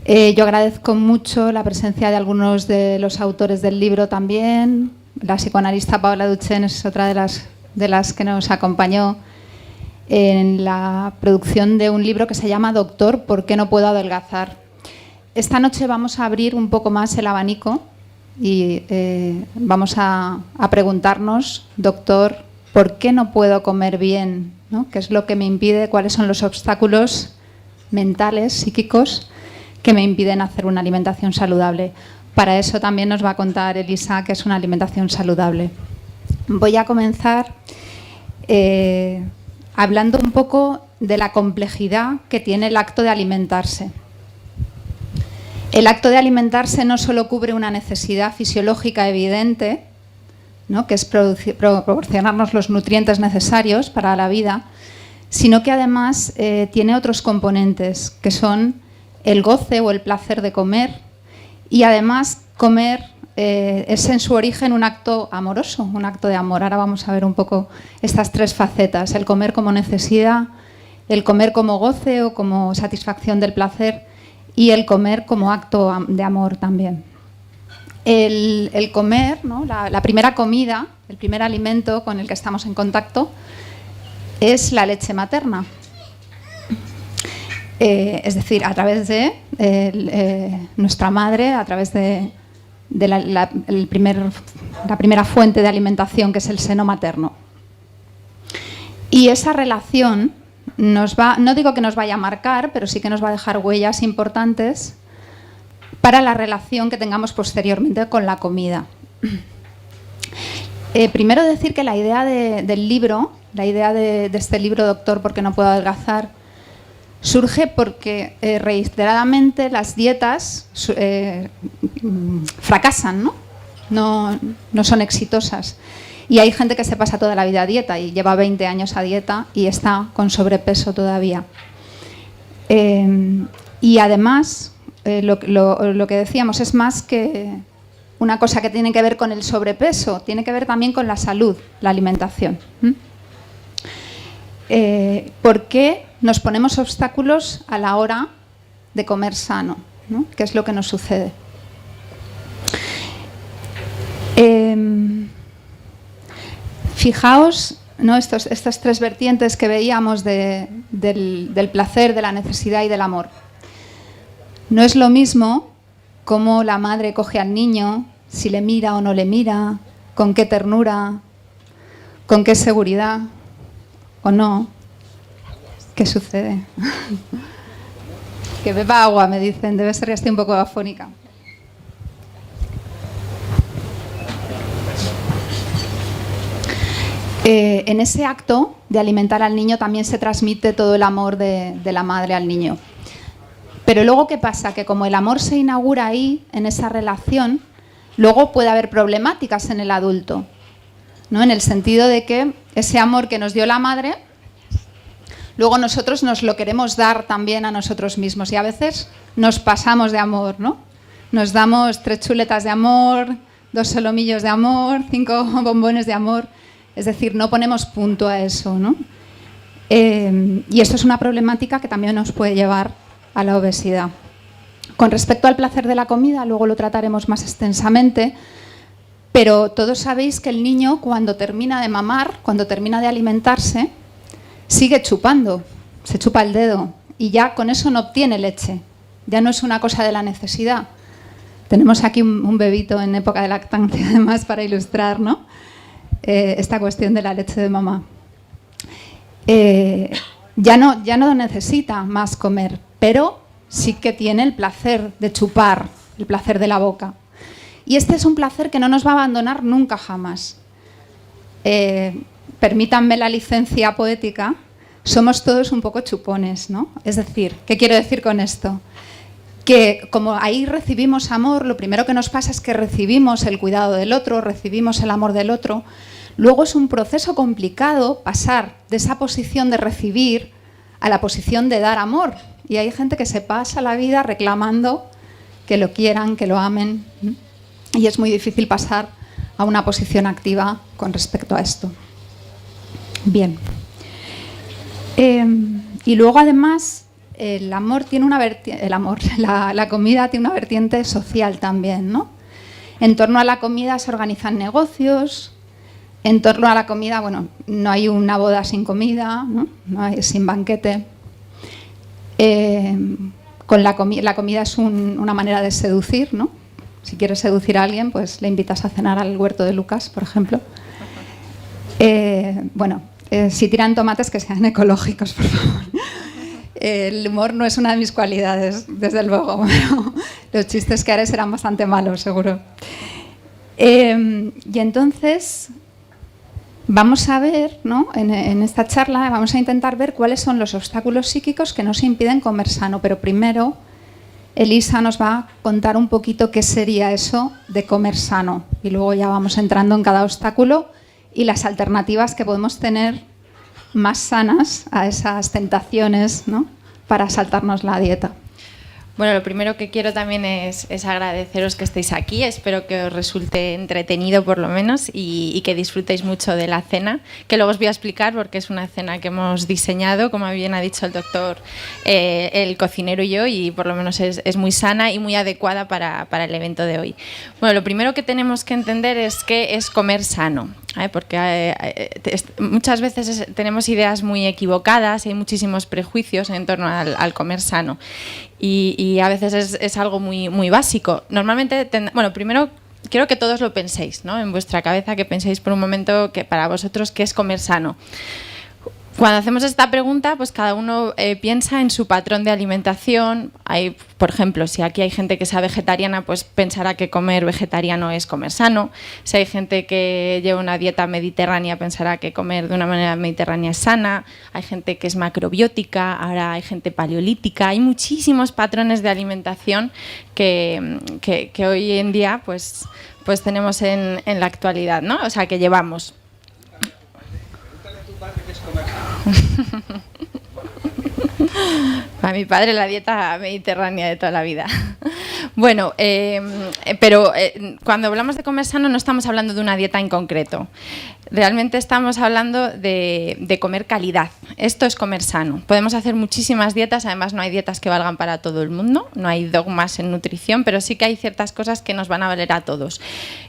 Yo agradezco mucho la presencia de algunos de los autores del libro también. La psicoanalista Paola Duchén es otra de las que nos acompañó en la producción de un libro que se llama Doctor, ¿por qué no puedo adelgazar? Esta noche vamos a abrir un poco más el abanico y vamos a preguntarnos, doctor, ¿por qué no puedo comer bien? ¿No? ¿Qué es lo que me impide? ¿Cuáles son los obstáculos mentales, psíquicos, que me impiden hacer una alimentación saludable? Para eso también nos va a contar Elisa qué es una alimentación saludable. Voy a comenzar hablando un poco de la complejidad que tiene el acto de alimentarse. El acto de alimentarse no solo cubre una necesidad fisiológica evidente, ¿no?, que es proporcionarnos los nutrientes necesarios para la vida, sino que además tiene otros componentes, que son el goce o el placer de comer, y además comer es en su origen un acto amoroso, un acto de amor. Ahora vamos a ver un poco estas tres facetas: el comer como necesidad, el comer como goce o como satisfacción del placer, y el comer como acto de amor también. El comer, ¿no?, la primera comida, el primer alimento con el que estamos en contacto es la leche materna. Es decir, a través de nuestra madre, a través de la primera fuente de alimentación, que es el seno materno. Y esa relación nos va, no digo que nos vaya a marcar, pero sí que nos va a dejar huellas importantes para la relación que tengamos posteriormente con la comida. Primero decir que la idea del libro, la idea de este libro, Doctor, ¿por qué no puedo adelgazar?, surge porque reiteradamente las dietas fracasan, ¿no? No son exitosas. Y hay gente que se pasa toda la vida a dieta y lleva 20 años a dieta y está con sobrepeso todavía. Y además, lo que decíamos es más que una cosa que tiene que ver con el sobrepeso, tiene que ver también con la salud, la alimentación. ¿Por qué nos ponemos obstáculos a la hora de comer sano, ¿no? ¿Qué es lo que nos sucede? Fijaos, ¿no?, estas tres vertientes que veíamos del placer, de la necesidad y del amor. No es lo mismo cómo la madre coge al niño, si le mira o no le mira, con qué ternura, con qué seguridad o no. ¿Qué sucede? Que beba agua, me dicen. Debe ser que estoy un poco afónica. En ese acto de alimentar al niño también se transmite todo el amor de la madre al niño. Pero luego, ¿qué pasa? Que como el amor se inaugura ahí, en esa relación, luego puede haber problemáticas en el adulto, ¿no? En el sentido de que ese amor que nos dio la madre, luego nosotros nos lo queremos dar también a nosotros mismos y a veces nos pasamos de amor, ¿no? Nos damos 3 chuletas de amor, 2 solomillos de amor, 5 bombones de amor. Es decir, no ponemos punto a eso, ¿no? Y esto es una problemática que también nos puede llevar a la obesidad. Con respecto al placer de la comida, luego lo trataremos más extensamente, pero todos sabéis que el niño, cuando termina de mamar, cuando termina de alimentarse, sigue chupando, se chupa el dedo y ya con eso no obtiene leche. Ya no es una cosa de la necesidad. Tenemos aquí un bebito en época de lactancia, además, para ilustrar, ¿no?, esta cuestión de la leche de mamá. Ya no necesita más comer, pero sí que tiene el placer de chupar, el placer de la boca. Y este es un placer que no nos va a abandonar nunca jamás. Permítanme la licencia poética, somos todos un poco chupones, ¿no? Es decir, ¿qué quiero decir con esto? Que como ahí recibimos amor, lo primero que nos pasa es que recibimos el cuidado del otro, recibimos el amor del otro. Luego es un proceso complicado pasar de esa posición de recibir a la posición de dar amor. Y hay gente que se pasa la vida reclamando que lo quieran, que lo amen. Y es muy difícil pasar a una posición activa con respecto a esto. Bien. Y luego, además, el amor tiene una vertiente, la comida tiene una vertiente social también, ¿no? En torno a la comida se organizan negocios. En torno a la comida, bueno, no hay una boda sin comida, ¿no? No hay sin banquete. La comida es una manera de seducir, ¿no? Si quieres seducir a alguien, pues le invitas a cenar al huerto de Lucas, por ejemplo. Si tiran tomates, que sean ecológicos, por favor. El humor no es una de mis cualidades, desde luego, pero los chistes que haré serán bastante malos, seguro. Y entonces vamos a ver, ¿no? En esta charla vamos a intentar ver cuáles son los obstáculos psíquicos que nos impiden comer sano, pero primero Elisa nos va a contar un poquito qué sería eso de comer sano y luego ya vamos entrando en cada obstáculo y las alternativas que podemos tener más sanas a esas tentaciones, ¿no? Para saltarnos la dieta. Bueno, lo primero que quiero también es agradeceros que estéis aquí. Espero que os resulte entretenido por lo menos y que disfrutéis mucho de la cena, que luego os voy a explicar porque es una cena que hemos diseñado, como bien ha dicho el doctor, el cocinero y yo, y por lo menos es muy sana y muy adecuada para el evento de hoy. Bueno, lo primero que tenemos que entender es qué es comer sano. Porque muchas veces tenemos ideas muy equivocadas y hay muchísimos prejuicios en torno al comer sano y a veces es algo muy, muy básico. Normalmente, primero quiero que todos lo penséis, ¿no? En vuestra cabeza, que penséis por un momento que para vosotros qué es comer sano. Cuando hacemos esta pregunta, pues cada uno piensa en su patrón de alimentación. Por ejemplo, si aquí hay gente que sea vegetariana, pues pensará que comer vegetariano es comer sano. Si hay gente que lleva una dieta mediterránea, pensará que comer de una manera mediterránea es sana. Hay gente que es macrobiótica, ahora hay gente paleolítica. Hay muchísimos patrones de alimentación que hoy en día pues tenemos en la actualidad, ¿no? O sea, que llevamos. Para mi padre la dieta mediterránea de toda la vida. Bueno, pero cuando hablamos de comer sano no estamos hablando de una dieta en concreto. Realmente estamos hablando de comer calidad. Esto es comer sano. Podemos hacer muchísimas dietas, además no hay dietas que valgan para todo el mundo, no hay dogmas en nutrición, pero sí que hay ciertas cosas que nos van a valer a todos.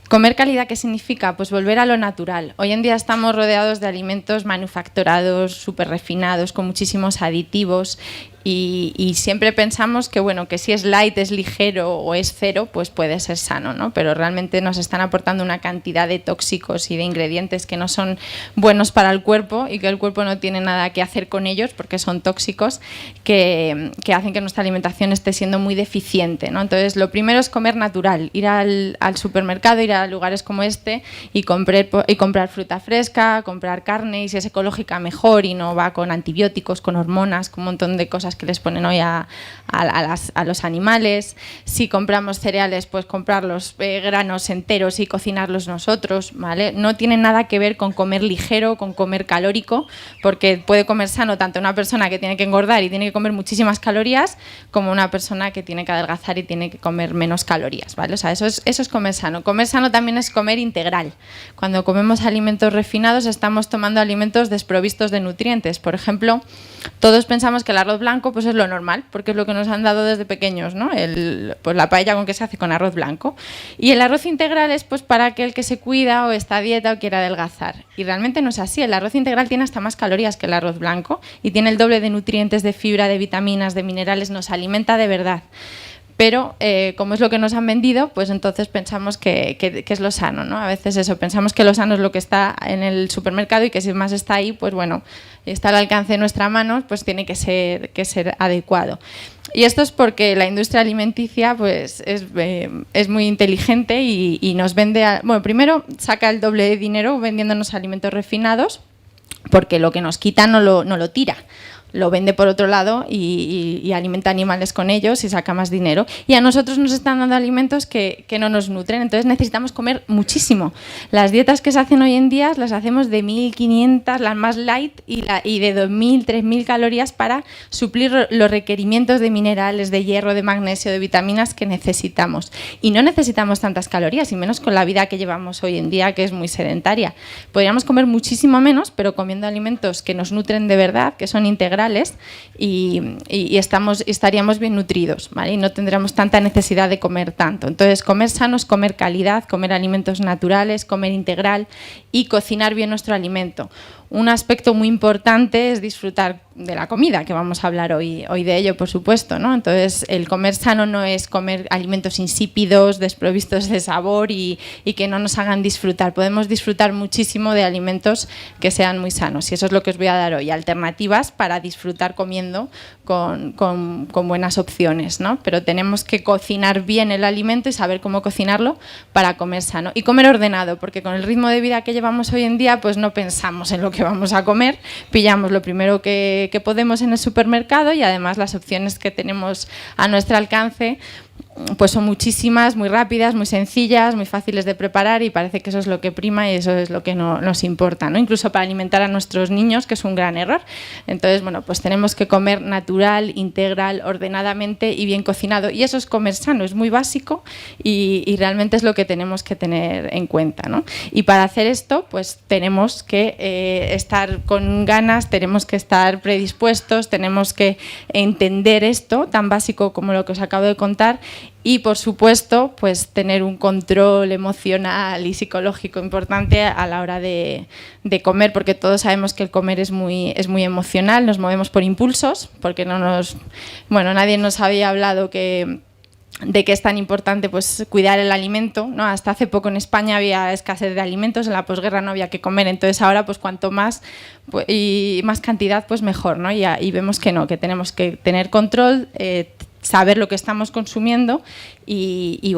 Comer calidad, ¿qué significa? Pues volver a lo natural. Hoy en día estamos rodeados de alimentos manufacturados, súper refinados, con muchísimos aditivos y siempre pensamos que, bueno, que si es light, es ligero o es cero, pues puede ser sano, ¿no? Pero realmente nos están aportando una cantidad de tóxicos y de ingredientes que no son buenos para el cuerpo y que el cuerpo no tiene nada que hacer con ellos porque son tóxicos que hacen que nuestra alimentación esté siendo muy deficiente, ¿no? Entonces, lo primero es comer natural, ir al supermercado, ir a lugares como este y comprar fruta fresca, comprar carne, y si es ecológica mejor y no va con antibióticos, con hormonas, con un montón de cosas que les ponen hoy a los animales. Si compramos cereales, pues comprar los granos enteros y cocinarlos nosotros, ¿vale? No tiene nada que ver con comer ligero, con comer calórico, porque puede comer sano tanto una persona que tiene que engordar y tiene que comer muchísimas calorías, como una persona que tiene que adelgazar y tiene que comer menos calorías, ¿vale? O sea, eso es comer sano. Comer sano también es comer integral. Cuando comemos alimentos refinados estamos tomando alimentos desprovistos de nutrientes. Por ejemplo, todos pensamos que el arroz blanco pues es lo normal, porque es lo que nos han dado desde pequeños, ¿no? Pues la paella con que se hace con arroz blanco. Y el arroz integral es pues para aquel que se cuida o está a dieta o quiere adelgazar. Y realmente no es así. El arroz integral tiene hasta más calorías que el arroz blanco y tiene el doble de nutrientes, de fibra, de vitaminas, de minerales. Nos alimenta de verdad. Pero como es lo que nos han vendido, pues entonces pensamos que es lo sano, ¿no? A veces eso, pensamos que lo sano es lo que está en el supermercado y que si más está ahí, pues bueno, está al alcance de nuestra mano, pues tiene que ser adecuado. Y esto es porque la industria alimenticia pues es muy inteligente y nos vende, bueno, primero saca el doble de dinero vendiéndonos alimentos refinados, porque lo que nos quita no lo tira. Lo vende por otro lado y alimenta animales con ellos y saca más dinero. Y a nosotros nos están dando alimentos que no nos nutren, entonces necesitamos comer muchísimo. Las dietas que se hacen hoy en día las hacemos de 1.500, las más light, y de 2.000, 3.000 calorías para suplir los requerimientos de minerales, de hierro, de magnesio, de vitaminas que necesitamos. Y no necesitamos tantas calorías, y menos con la vida que llevamos hoy en día, que es muy sedentaria. Podríamos comer muchísimo menos, pero comiendo alimentos que nos nutren de verdad, que son integrales, integrales y estaríamos bien nutridos, ¿vale? Y no tendríamos tanta necesidad de comer tanto. Entonces, comer sano es comer calidad, comer alimentos naturales, comer integral y cocinar bien nuestro alimento. Un aspecto muy importante es disfrutar de la comida, que vamos a hablar hoy de ello, por supuesto, ¿no? Entonces, el comer sano no es comer alimentos insípidos, desprovistos de sabor y que no nos hagan disfrutar. Podemos disfrutar muchísimo de alimentos que sean muy sanos y eso es lo que os voy a dar hoy, alternativas para disfrutar comiendo con buenas opciones, ¿no? Pero tenemos que cocinar bien el alimento y saber cómo cocinarlo para comer sano y comer ordenado, porque con el ritmo de vida que llevamos hoy en día, pues no pensamos en lo que vamos a comer, pillamos lo primero que podemos en el supermercado y además las opciones que tenemos a nuestro alcance pues son muchísimas, muy rápidas, muy sencillas, muy fáciles de preparar y parece que eso es lo que prima y eso es lo que nos importa, ¿no? Incluso para alimentar a nuestros niños, que es un gran error. Entonces, bueno, pues tenemos que comer natural, integral, ordenadamente y bien cocinado. Y eso es comer sano, es muy básico y realmente es lo que tenemos que tener en cuenta, ¿no? Y para hacer esto, pues tenemos que estar con ganas, tenemos que estar predispuestos, tenemos que entender esto tan básico como lo que os acabo de contar. Y, por supuesto, pues tener un control emocional y psicológico importante a la hora de comer, porque todos sabemos que el comer es muy emocional, nos movemos por impulsos, porque nadie nos había hablado de que es tan importante pues cuidar el alimento, ¿no? Hasta hace poco en España había escasez de alimentos, en la posguerra no había que comer, entonces ahora pues cuanto más pues, y más cantidad pues mejor, ¿no? Y vemos que no, que tenemos que tener control, saber lo que estamos consumiendo y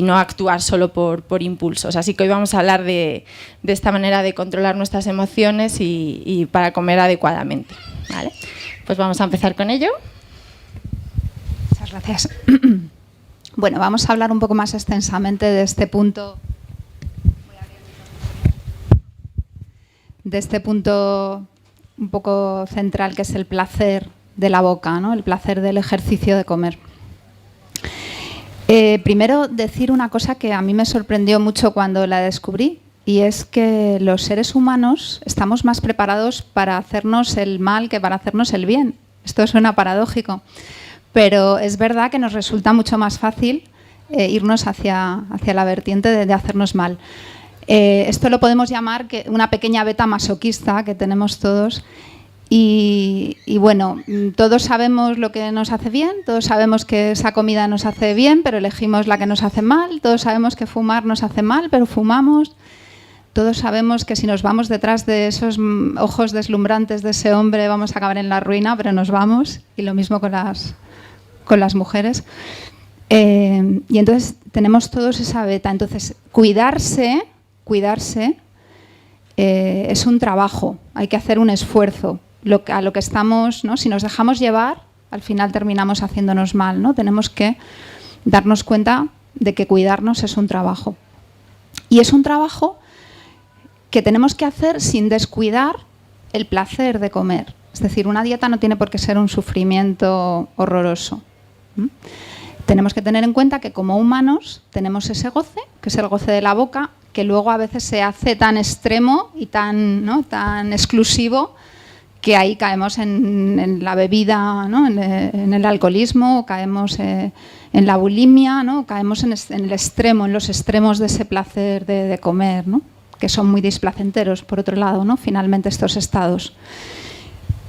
no actuar solo por impulsos. Así que hoy vamos a hablar de esta manera de controlar nuestras emociones y para comer adecuadamente, ¿vale? Pues vamos a empezar con ello. Muchas gracias. Bueno, vamos a hablar un poco más extensamente de este punto. De este punto un poco central que es el placer de la boca, ¿no? El placer del ejercicio de comer. Primero decir una cosa que a mí me sorprendió mucho cuando la descubrí y es que los seres humanos estamos más preparados para hacernos el mal que para hacernos el bien. Esto suena paradójico, pero es verdad que nos resulta mucho más fácil irnos hacia la vertiente de hacernos mal. Esto lo podemos llamar una pequeña beta masoquista que tenemos todos. Y bueno, todos sabemos lo que nos hace bien, todos sabemos que esa comida nos hace bien, pero elegimos la que nos hace mal, todos sabemos que fumar nos hace mal, pero fumamos, todos sabemos que si nos vamos detrás de esos ojos deslumbrantes de ese hombre vamos a acabar en la ruina, pero nos vamos, y lo mismo con las mujeres. Y entonces tenemos todos esa beta, entonces cuidarse es un trabajo, hay que hacer un esfuerzo. A lo que estamos, ¿no? Si nos dejamos llevar, al final terminamos haciéndonos mal, ¿no? Tenemos que darnos cuenta de que cuidarnos es un trabajo. Y es un trabajo que tenemos que hacer sin descuidar el placer de comer. Es decir, una dieta no tiene por qué ser un sufrimiento horroroso. Tenemos que tener en cuenta que como humanos tenemos ese goce, que es el goce de la boca, que luego a veces se hace tan extremo y tan exclusivo que ahí caemos en la bebida, ¿no? en el alcoholismo, caemos en la bulimia, ¿no? Caemos en el extremo, en los extremos de ese placer de comer, ¿no? Que son muy displacenteros, por otro lado, ¿no? Finalmente estos estados.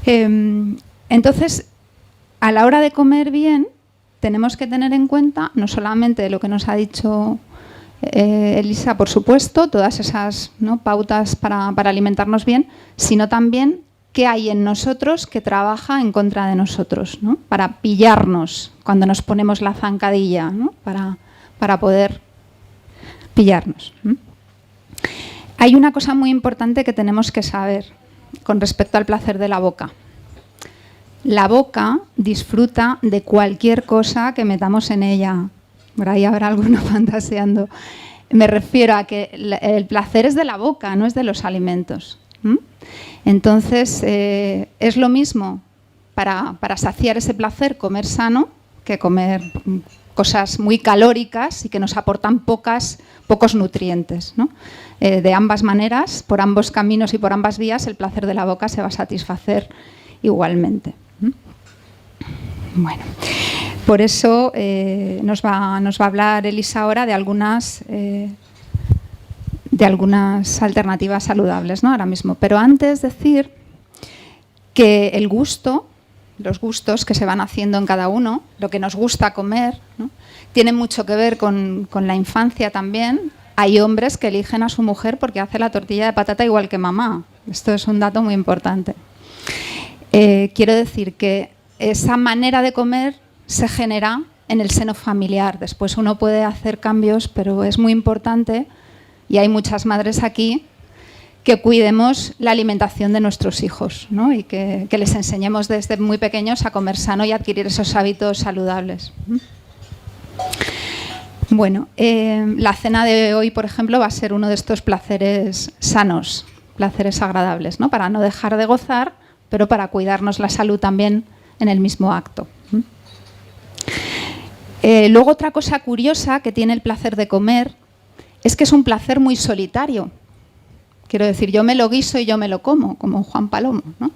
Entonces, a la hora de comer bien, tenemos que tener en cuenta no solamente lo que nos ha dicho Elisa, por supuesto, todas esas, ¿no? pautas para alimentarnos bien, sino también qué hay en nosotros que trabaja en contra de nosotros, ¿no? Para pillarnos cuando nos ponemos la zancadilla, ¿no? para poder pillarnos. Hay una cosa muy importante que tenemos que saber con respecto al placer de la boca. La boca disfruta de cualquier cosa que metamos en ella. Por ahí habrá alguno fantaseando. Me refiero a que el placer es de la boca, no es de los alimentos. Entonces, es lo mismo para saciar ese placer comer sano que comer cosas muy calóricas y que nos aportan pocos nutrientes, ¿no? De ambas maneras, por ambos caminos y por ambas vías, el placer de la boca se va a satisfacer igualmente. Bueno, por eso nos va a hablar Elisa ahora de algunas alternativas saludables, ¿no? Ahora mismo. Pero antes decir que el gusto, los gustos que se van haciendo en cada uno, lo que nos gusta comer, ¿no?, tiene mucho que ver con la infancia también. Hay hombres que eligen a su mujer porque hace la tortilla de patata igual que mamá. Esto es un dato muy importante. Quiero decir que esa manera de comer se genera en el seno familiar. Después uno puede hacer cambios, pero es muy importante, y hay muchas madres aquí, que cuidemos la alimentación de nuestros hijos, ¿no? Y que les enseñemos desde muy pequeños a comer sano y adquirir esos hábitos saludables. Bueno, la cena de hoy, por ejemplo, va a ser uno de estos placeres sanos, placeres agradables, ¿no? Para no dejar de gozar, pero para cuidarnos la salud también en el mismo acto. Luego, otra cosa curiosa que tiene el placer de comer es que es un placer muy solitario. Quiero decir, yo me lo guiso y yo me lo como Juan Palomo, ¿no?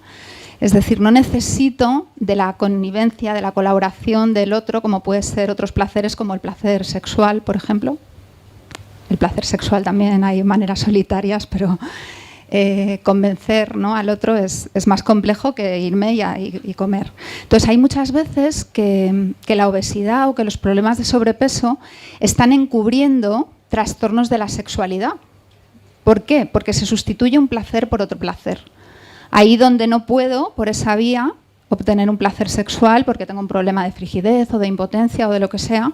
Es decir, no necesito de la connivencia, de la colaboración del otro, como puede ser otros placeres como el placer sexual, por ejemplo. El placer sexual también hay maneras solitarias, pero convencer, ¿no?, al otro es más complejo que irme y comer. Entonces, hay muchas veces que la obesidad o que los problemas de sobrepeso están encubriendo trastornos de la sexualidad. ¿Por qué? Porque se sustituye un placer por otro placer. Ahí donde no puedo, por esa vía, obtener un placer sexual porque tengo un problema de frigidez o de impotencia o de lo que sea,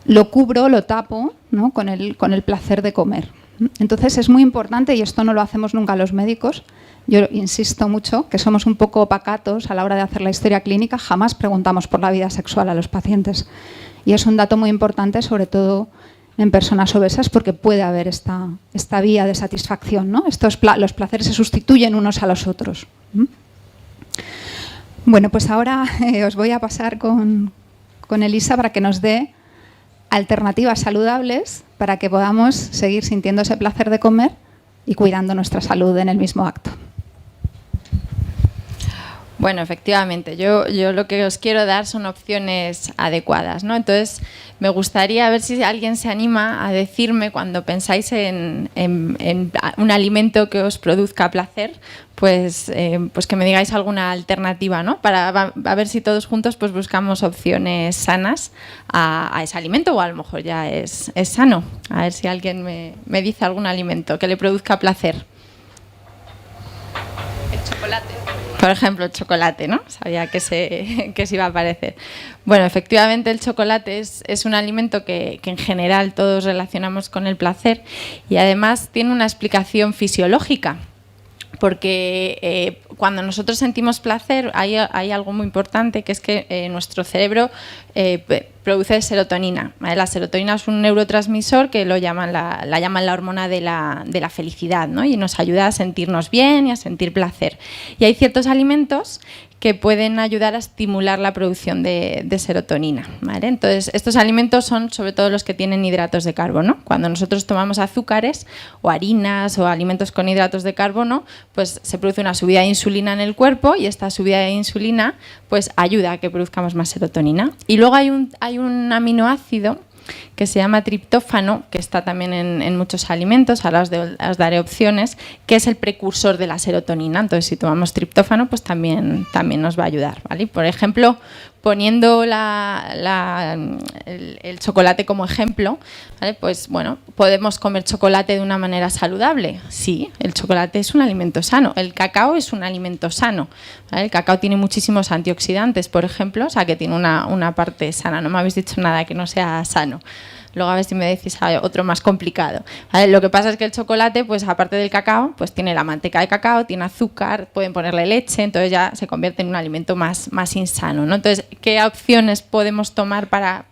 lo cubro, lo tapo, ¿no?, con el placer de comer. Entonces es muy importante, y esto no lo hacemos nunca los médicos, yo insisto mucho, que somos un poco pacatos a la hora de hacer la historia clínica, jamás preguntamos por la vida sexual a los pacientes. Y es un dato muy importante, sobre todo en personas obesas, porque puede haber esta vía de satisfacción, ¿no? Los placeres se sustituyen unos a los otros. Bueno, pues ahora os voy a pasar con Elisa para que nos dé alternativas saludables para que podamos seguir sintiendo ese placer de comer y cuidando nuestra salud en el mismo acto. Bueno, efectivamente, yo lo que os quiero dar son opciones adecuadas, ¿no? Entonces, me gustaría ver si alguien se anima a decirme, cuando pensáis en un alimento que os produzca placer, pues que me digáis alguna alternativa, ¿no? Para a ver si todos juntos pues buscamos opciones sanas a ese alimento, o a lo mejor ya es sano. A ver si alguien me dice algún alimento que le produzca placer. El chocolate. Por ejemplo, el chocolate, ¿no? Sabía que se iba a aparecer. Bueno, efectivamente el chocolate es un alimento que en general todos relacionamos con el placer, y además tiene una explicación fisiológica. Porque cuando nosotros sentimos placer hay algo muy importante, que es que nuestro cerebro produce serotonina, ¿vale? La serotonina es un neurotransmisor que la llaman la hormona de la felicidad, ¿no? Y nos ayuda a sentirnos bien y a sentir placer. Y hay ciertos alimentos que pueden ayudar a estimular la producción de serotonina, ¿vale? Entonces, estos alimentos son sobre todo los que tienen hidratos de carbono. Cuando nosotros tomamos azúcares o harinas o alimentos con hidratos de carbono, pues se produce una subida de insulina en el cuerpo, y esta subida de insulina pues ayuda a que produzcamos más serotonina. Y luego hay un aminoácido que se llama triptófano, que está también en muchos alimentos, ahora os daré opciones, que es el precursor de la serotonina. Entonces, si tomamos triptófano, pues también nos va a ayudar, ¿vale? Por ejemplo, poniendo el chocolate como ejemplo, ¿vale? Pues bueno, ¿podemos comer chocolate de una manera saludable? Sí, el chocolate es un alimento sano. El cacao es un alimento sano, ¿vale? El cacao tiene muchísimos antioxidantes, por ejemplo, o sea que tiene una parte sana. No me habéis dicho nada que no sea sano. Luego a ver si me decís otro más complicado, ¿vale? Lo que pasa es que el chocolate, pues aparte del cacao, pues tiene la manteca de cacao, tiene azúcar, pueden ponerle leche, entonces ya se convierte en un alimento más insano, ¿no? Entonces, ¿qué opciones podemos tomar para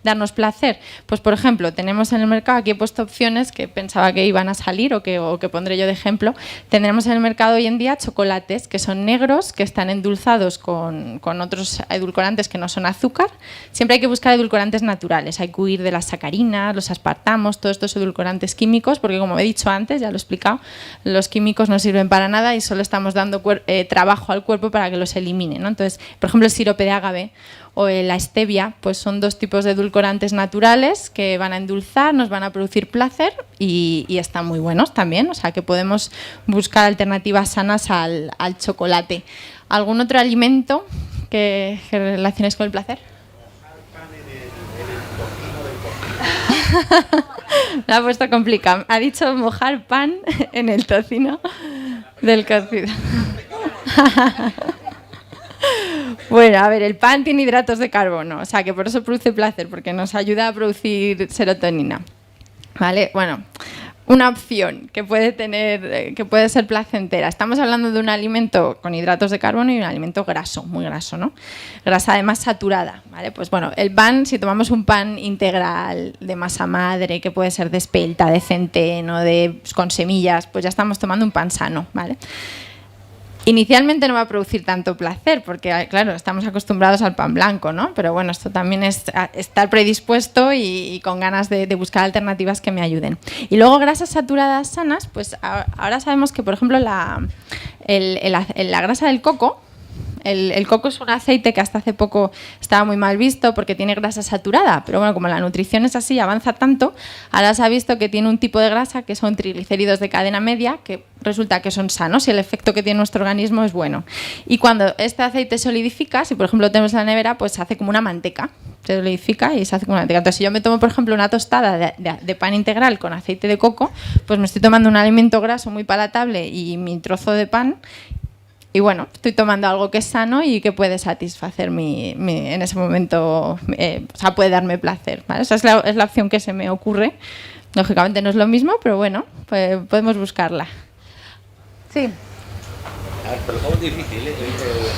darnos placer? Pues por ejemplo, tenemos en el mercado, aquí he puesto opciones que pensaba que iban a salir o que pondré yo de ejemplo. Tendremos en el mercado hoy en día chocolates que son negros, que están endulzados con otros edulcorantes que no son azúcar. Siempre hay que buscar edulcorantes naturales, naturales. Hay que huir de las sacarinas, los aspartamos, todos estos edulcorantes químicos, porque como he dicho antes, ya lo he explicado, los químicos no sirven para nada y solo estamos dando trabajo al cuerpo para que los elimine, ¿no? Entonces, por ejemplo, el sirope de agave o la stevia, pues son dos tipos de edulcorantes naturales que van a endulzar, nos van a producir placer y están muy buenos también, o sea que podemos buscar alternativas sanas al chocolate. ¿Algún otro alimento que relaciones con el placer? Me ha puesto complicado. Ha dicho mojar pan en el tocino del cocido. Bueno, a ver, el pan tiene hidratos de carbono, o sea que por eso produce placer, porque nos ayuda a producir serotonina. ¿Vale? Bueno, una opción que puede ser placentera. Estamos hablando de un alimento con hidratos de carbono y un alimento graso, muy graso, ¿no? Grasa además saturada, ¿vale? Pues bueno, el pan, si tomamos un pan integral de masa madre, que puede ser de espelta, de centeno, con semillas, pues ya estamos tomando un pan sano, ¿vale? Inicialmente no va a producir tanto placer porque, claro, estamos acostumbrados al pan blanco, ¿no? Pero bueno, esto también es estar predispuesto y con ganas de buscar alternativas que me ayuden. Y luego grasas saturadas sanas, pues ahora sabemos que, por ejemplo, la grasa del coco, el coco es un aceite que hasta hace poco estaba muy mal visto porque tiene grasa saturada, pero bueno, como la nutrición es así, avanza tanto, ahora se ha visto que tiene un tipo de grasa que son triglicéridos de cadena media, que resulta que son sanos y el efecto que tiene nuestro organismo es bueno. Y cuando este aceite solidifica, si por ejemplo lo tenemos en la nevera, pues se hace como una manteca, se solidifica y se hace como una manteca. Entonces, si yo me tomo, por ejemplo, una tostada de pan integral con aceite de coco, pues me estoy tomando un alimento graso muy palatable y mi trozo de pan. Y bueno, estoy tomando algo que es sano y que puede satisfacer en ese momento, o sea, puede darme placer, ¿vale? Esa es la opción que se me ocurre. Lógicamente no es lo mismo, pero bueno, pues podemos buscarla. Sí. A ver, pero ¿cómo es difícil? El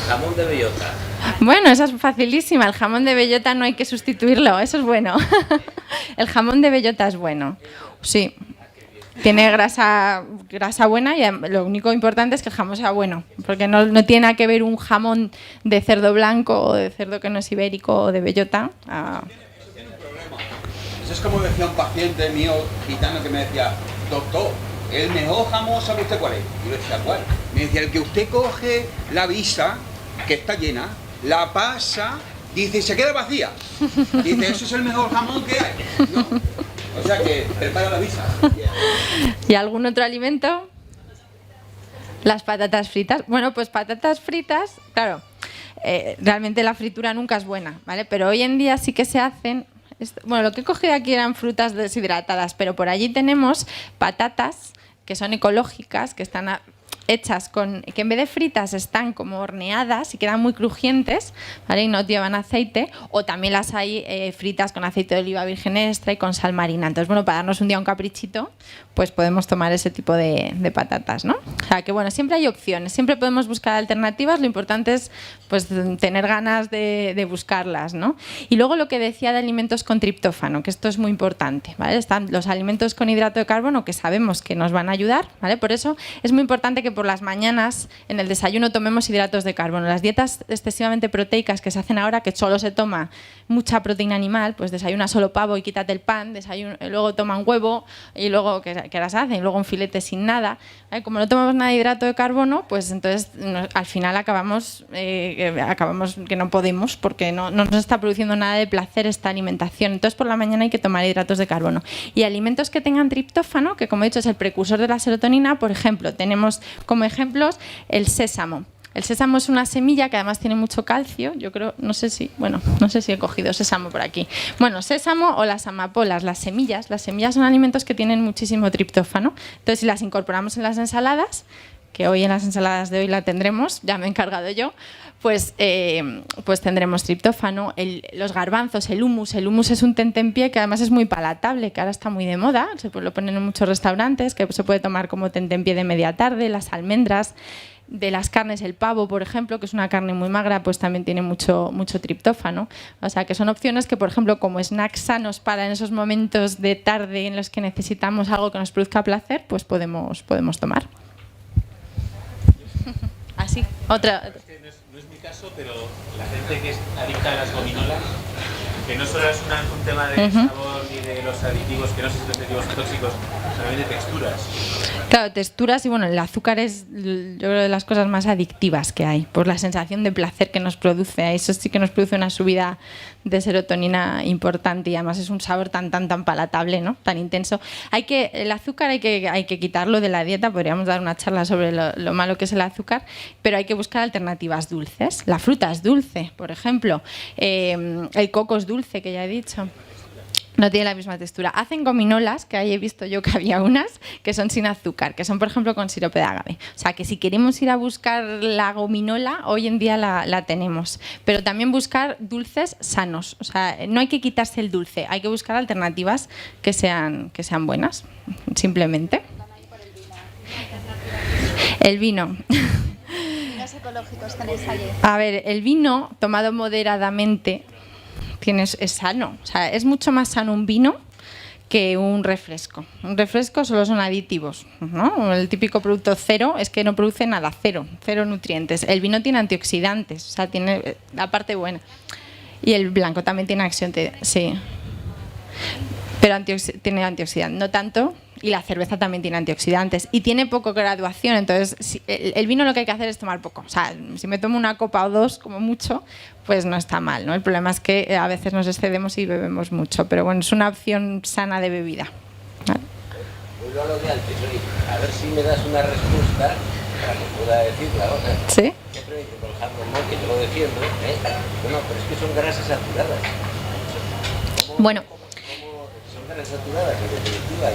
jamón de bellota. Bueno, esa es facilísima. El jamón de bellota no hay que sustituirlo, eso es bueno. El jamón de bellota es bueno, sí. Tiene grasa buena y lo único importante es que el jamón sea bueno, porque no tiene nada que ver un jamón de cerdo blanco o de cerdo que no es ibérico o de bellota. Eso es como decía un paciente mío gitano que me decía, doctor, el mejor jamón, ¿sabe usted cuál es? Y yo decía, ¿cuál? Me decía, el que usted coge la visa, que está llena, la pasa, dice, y se queda vacía. Dice, eso es el mejor jamón que hay, ¿no? O sea que prepara la visa. ¿Y algún otro alimento? Las patatas fritas. Bueno, pues patatas fritas, claro, realmente la fritura nunca es buena, ¿vale? Pero hoy en día sí que se hacen. Bueno, lo que he cogido aquí eran frutas deshidratadas, pero por allí tenemos patatas que son ecológicas, que están hechas que en vez de fritas están como horneadas y quedan muy crujientes, ¿vale? Y no llevan aceite, o también las hay fritas con aceite de oliva virgen extra y con sal marina. Entonces, bueno, para darnos un día un caprichito, pues podemos tomar ese tipo de patatas, ¿no? O sea, que bueno, siempre hay opciones, siempre podemos buscar alternativas, lo importante es pues tener ganas de buscarlas, ¿no? Y luego lo que decía de alimentos con triptófano, que esto es muy importante, ¿vale? Están los alimentos con hidrato de carbono que sabemos que nos van a ayudar, ¿vale? Por eso es muy importante que por las mañanas en el desayuno tomemos hidratos de carbono. Las dietas excesivamente proteicas que se hacen ahora, que solo se toma mucha proteína animal, pues desayuna solo pavo y quítate el pan, luego toman huevo y luego, ¿qué las hacen? Y luego un filete sin nada. Como no tomamos nada de hidrato de carbono, pues entonces al final acabamos que no podemos porque no nos está produciendo nada de placer esta alimentación. Entonces por la mañana hay que tomar hidratos de carbono. Y alimentos que tengan triptófano, que como he dicho es el precursor de la serotonina, por ejemplo, tenemos como ejemplos el sésamo. El sésamo es una semilla que además tiene mucho calcio. Yo creo, no sé si he cogido sésamo por aquí. Bueno, sésamo o las amapolas, las semillas son alimentos que tienen muchísimo triptófano. Entonces, si las incorporamos en las ensaladas, que hoy en las ensaladas de hoy la tendremos, ya me he encargado yo, pues tendremos triptófano. Los garbanzos, el hummus es un tentempié que además es muy palatable, que ahora está muy de moda, lo ponen en muchos restaurantes, que se puede tomar como tentempié de media tarde. Las almendras, de las carnes, el pavo, por ejemplo, que es una carne muy magra, pues también tiene mucho triptófano. O sea, que son opciones que, por ejemplo, como snacks sanos para en esos momentos de tarde en los que necesitamos algo que nos produzca placer, pues podemos tomar. Así, otra. No es mi caso, pero la gente que es adicta a las gominolas que no solo es un tema de sabor ni de los aditivos, que no sé si los aditivos tóxicos, también de texturas. Claro, texturas y bueno, el azúcar es, yo creo, de las cosas más adictivas que hay, por la sensación de placer que nos produce. Eso sí que nos produce una subida de serotonina importante y además es un sabor tan palatable, ¿no? Tan intenso. El azúcar hay que quitarlo de la dieta, podríamos dar una charla sobre lo malo que es el azúcar, pero hay que buscar alternativas dulces. La fruta es dulce, por ejemplo, el coco es dulce, que ya he dicho. No tiene la misma textura. Hacen gominolas, que ahí he visto yo que había unas, que son sin azúcar, que son, por ejemplo, con sirope de agave. O sea, que si queremos ir a buscar la gominola, hoy en día la tenemos. Pero también buscar dulces sanos. O sea, no hay que quitarse el dulce, hay que buscar alternativas que sean buenas, simplemente. El vino. ¿Vinos ecológicos tenéis allí? A ver, el vino tomado moderadamente es sano. O sea, es mucho más sano un vino que un refresco. Un refresco solo son aditivos, ¿no? El típico producto cero es que no produce nada, cero nutrientes. El vino tiene antioxidantes, o sea, tiene la parte buena. Y el blanco también tiene sí. Pero tiene antioxidantes, no tanto. Y la cerveza también tiene antioxidantes y tiene poco graduación, entonces el vino lo que hay que hacer es tomar poco. O sea, si me tomo una copa o dos como mucho, pues no está mal, ¿no? El problema es que a veces nos excedemos y bebemos mucho, pero bueno, es una opción sana de bebida. ¿Vale? Vuelvo a lo de antes, oye, a ver si me das una respuesta para que pueda decirla ahora. ¿Sí? Siempre me dicen con el jamón, que yo lo defiendo, No, pero es que son grasas saturadas. Bueno. Saturadas, en definitiva,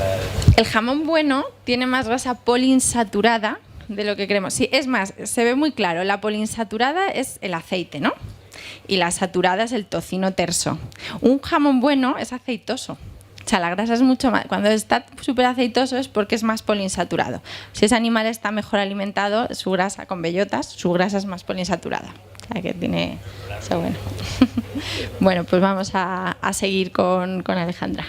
el jamón bueno tiene más grasa poliinsaturada de lo que creemos. Sí, es más, se ve muy claro, la poliinsaturada es el aceite, ¿no? Y la saturada es el tocino terso. Un jamón bueno es aceitoso. O sea, la grasa es mucho más... Cuando está súper aceitoso es porque es más poliinsaturado. Si ese animal está mejor alimentado, su grasa con bellotas, su grasa es más poliinsaturada. O sea, que tiene... Eso bueno. Bueno, pues vamos a seguir con Alejandra.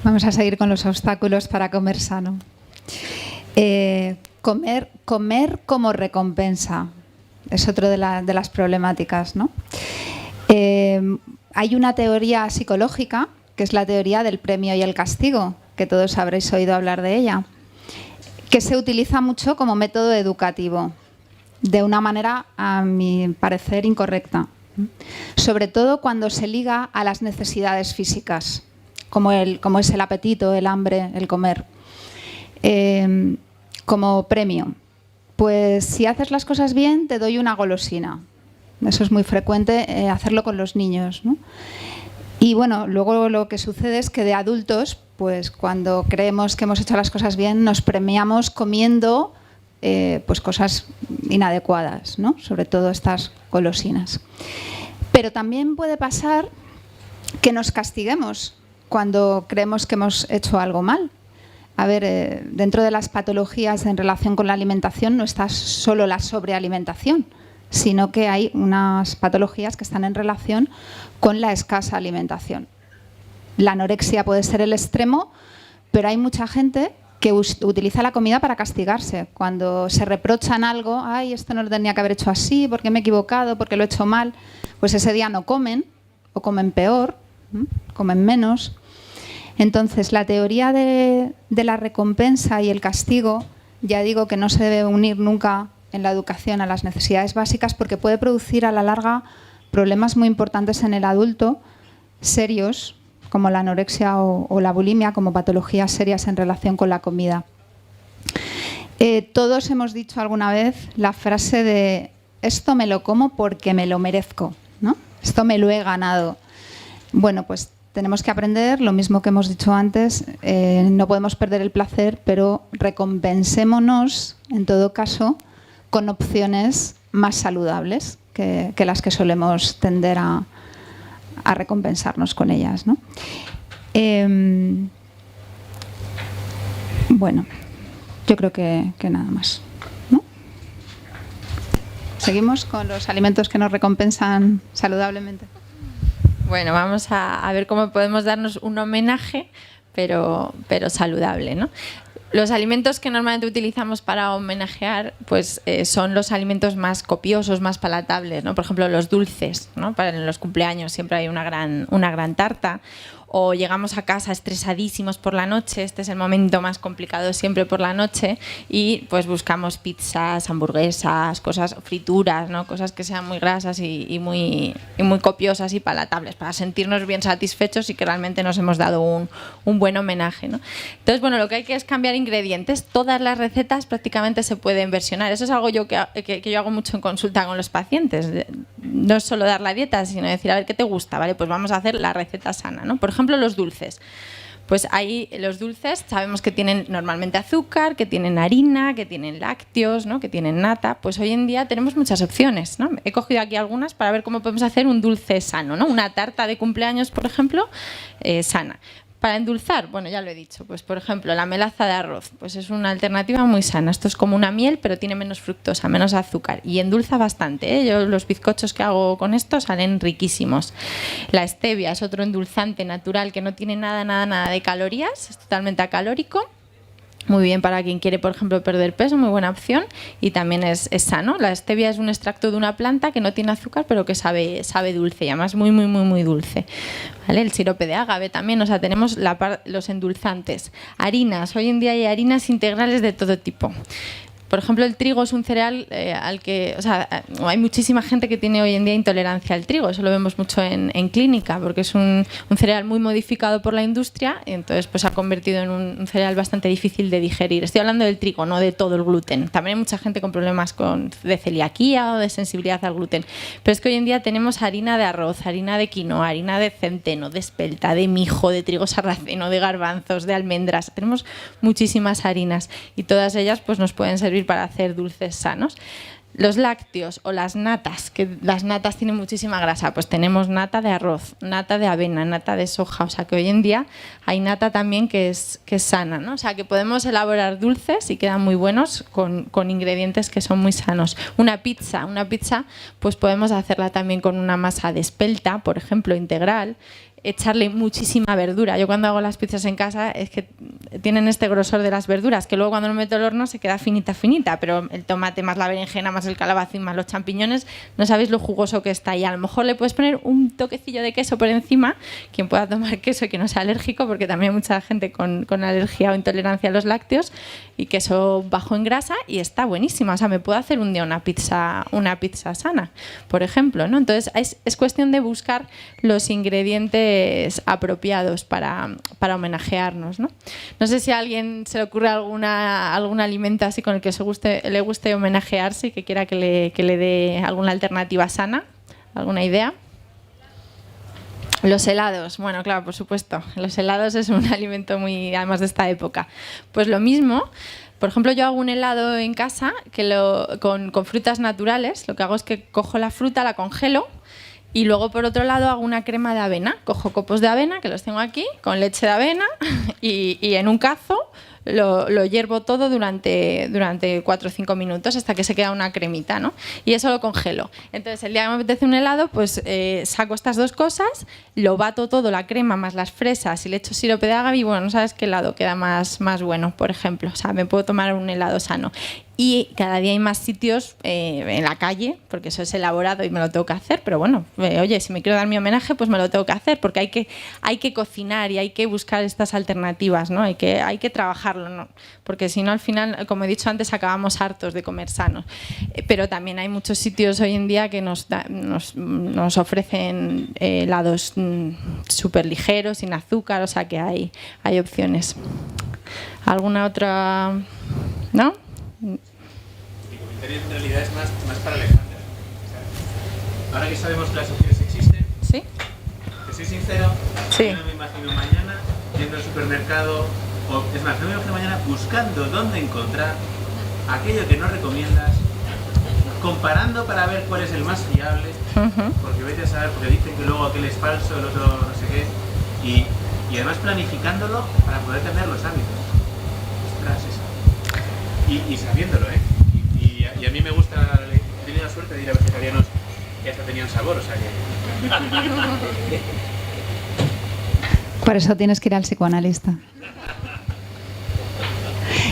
Vamos a seguir con los obstáculos para comer sano. Comer como recompensa es otro de las problemáticas, ¿no? Hay una teoría psicológica, que es la teoría del premio y el castigo, que todos habréis oído hablar de ella, que se utiliza mucho como método educativo, de una manera, a mi parecer, incorrecta. Sobre todo cuando se liga a las necesidades físicas, como es el apetito, el hambre, el comer, como premio. Pues si haces las cosas bien, te doy una golosina. Eso es muy frecuente hacerlo con los niños, ¿no? Y bueno, luego lo que sucede es que de adultos, pues cuando creemos que hemos hecho las cosas bien, nos premiamos comiendo pues cosas inadecuadas, ¿no? Sobre todo estas golosinas. Pero también puede pasar que nos castiguemos cuando creemos que hemos hecho algo mal. A ver, dentro de las patologías en relación con la alimentación no está solo la sobrealimentación, sino que hay unas patologías que están en relación con la escasa alimentación. La anorexia puede ser el extremo, pero hay mucha gente que utiliza la comida para castigarse. Cuando se reprochan algo, ay, esto no lo tenía que haber hecho así, porque me he equivocado, porque lo he hecho mal, pues ese día no comen, o comen peor, comen menos. Entonces, la teoría de la recompensa y el castigo, ya digo que no se debe unir nunca en la educación a las necesidades básicas, porque puede producir a la larga problemas muy importantes en el adulto, serios, como la anorexia o la bulimia, como patologías serias en relación con la comida. Todos hemos dicho alguna vez la frase de esto me lo como porque me lo merezco, ¿no? Esto me lo he ganado. Bueno, pues tenemos que aprender lo mismo que hemos dicho antes, no podemos perder el placer, pero recompensémonos, en todo caso, con opciones más saludables que las que solemos tender a recompensarnos con ellas, ¿no? Bueno, yo creo que nada más, ¿no? ¿Seguimos con los alimentos que nos recompensan saludablemente? Bueno, vamos a ver cómo podemos darnos un homenaje, pero saludable, ¿no? Los alimentos que normalmente utilizamos para homenajear pues, son los alimentos más copiosos, más palatables, ¿no? Por ejemplo, los dulces, ¿no? Para los cumpleaños siempre hay una gran tarta. O llegamos a casa estresadísimos por la noche, este es el momento más complicado siempre por la noche, y pues buscamos pizzas, hamburguesas, cosas, frituras, ¿no? Cosas que sean muy grasas y muy copiosas y palatables para sentirnos bien satisfechos y que realmente nos hemos dado un buen homenaje, ¿no? Entonces, bueno, lo que hay que es cambiar ingredientes. Todas las recetas prácticamente se pueden versionar. Eso es algo que yo hago mucho en consulta con los pacientes. No es solo dar la dieta, sino decir, a ver, ¿qué te gusta? Vale, pues vamos a hacer la receta sana, ¿no? Por ejemplo, los dulces. Pues ahí los dulces sabemos que tienen normalmente azúcar, que tienen harina, que tienen lácteos, ¿no? Que tienen nata. Pues hoy en día tenemos muchas opciones, ¿no? He cogido aquí algunas para ver cómo podemos hacer un dulce sano, ¿no? Una tarta de cumpleaños, por ejemplo, sana. Para endulzar, bueno, ya lo he dicho, pues por ejemplo, la melaza de arroz, pues es una alternativa muy sana. Esto es como una miel, pero tiene menos fructosa, menos azúcar y endulza bastante, ¿eh? Yo los bizcochos que hago con esto salen riquísimos. La stevia es otro endulzante natural que no tiene nada de calorías, es totalmente acalórico. Muy bien para quien quiere, por ejemplo, perder peso, muy buena opción y también es sano. La stevia es un extracto de una planta que no tiene azúcar pero que sabe dulce y además muy dulce. ¿Vale? El sirope de agave también, o sea, tenemos los endulzantes. Harinas, hoy en día hay harinas integrales de todo tipo. Por ejemplo, el trigo es un cereal al que, o sea, hay muchísima gente que tiene hoy en día intolerancia al trigo. Eso lo vemos mucho en clínica, porque es un cereal muy modificado por la industria y entonces pues, se ha convertido en un cereal bastante difícil de digerir. Estoy hablando del trigo, no de todo el gluten. También hay mucha gente con problemas de celiaquía o de sensibilidad al gluten. Pero es que hoy en día tenemos harina de arroz, harina de quinoa, harina de centeno, de espelta, de mijo, de trigo sarraceno, de garbanzos, de almendras. Tenemos muchísimas harinas y todas ellas pues, nos pueden servir para hacer dulces sanos. Los lácteos o las natas, que las natas tienen muchísima grasa, pues tenemos nata de arroz, nata de avena, nata de soja, o sea que hoy en día hay nata también que es sana, ¿no? O sea que podemos elaborar dulces y quedan muy buenos con ingredientes que son muy sanos. Una pizza pues podemos hacerla también con una masa de espelta, por ejemplo, integral, echarle muchísima verdura. Yo cuando hago las pizzas en casa es que tienen este grosor de las verduras, que luego cuando lo meto al horno se queda finita, pero el tomate más la berenjena más el calabacín más los champiñones, no sabéis lo jugoso que está y a lo mejor le puedes poner un toquecillo de queso por encima, quien pueda tomar queso y que no sea alérgico, porque también hay mucha gente con alergia o intolerancia a los lácteos, y queso bajo en grasa y está buenísima. O sea, me puedo hacer un día una pizza sana, por ejemplo, ¿no? Entonces es cuestión de buscar los ingredientes apropiados para homenajearnos, ¿no? No sé si a alguien se le ocurre algún alimento así con el que le guste homenajearse y que quiera que le dé alguna alternativa sana, alguna idea. Los helados, bueno, claro, por supuesto. Los helados es un alimento muy, además de esta época. Pues lo mismo, por ejemplo, yo hago un helado en casa con frutas naturales. Lo que hago es que cojo la fruta, la congelo y luego por otro lado hago una crema de avena. Cojo copos de avena, que los tengo aquí, con leche de avena y en un cazo lo hiervo todo durante 4 o 5 minutos hasta que se queda una cremita, ¿no? Y eso lo congelo. Entonces el día que me apetece un helado, pues saco estas dos cosas, lo bato todo, la crema más las fresas y le echo sirope de agave y bueno, no sabes qué helado queda más bueno, por ejemplo. O sea, me puedo tomar un helado sano. Y cada día hay más sitios en la calle, porque eso es elaborado y me lo tengo que hacer, pero bueno, oye, si me quiero dar mi homenaje, pues me lo tengo que hacer, porque hay que cocinar y hay que buscar estas alternativas, ¿no? Hay que trabajarlo, ¿no? Porque si no, al final, como he dicho antes, acabamos hartos de comer sano. Pero también hay muchos sitios hoy en día que nos ofrecen helados súper ligeros, sin azúcar, o sea que hay opciones. ¿Alguna otra? ¿No? En realidad es más para Alejandra. Ahora que sabemos que las opciones existen, ¿sí? Te soy sincero, sí. Yo no me imagino mañana yendo al supermercado, o es más, no me imagino mañana buscando dónde encontrar aquello que no recomiendas, comparando para ver cuál es el más fiable, porque vete a saber, porque dicen que luego aquel es falso, el otro no sé qué, y además planificándolo para poder cambiar los hábitos. Ostras, eso. Y sabiéndolo, ¿eh? Y a mí me gusta, he tenido la suerte de ir a vegetarianos que hasta tenían sabor, o sea que... Por eso tienes que ir al psicoanalista.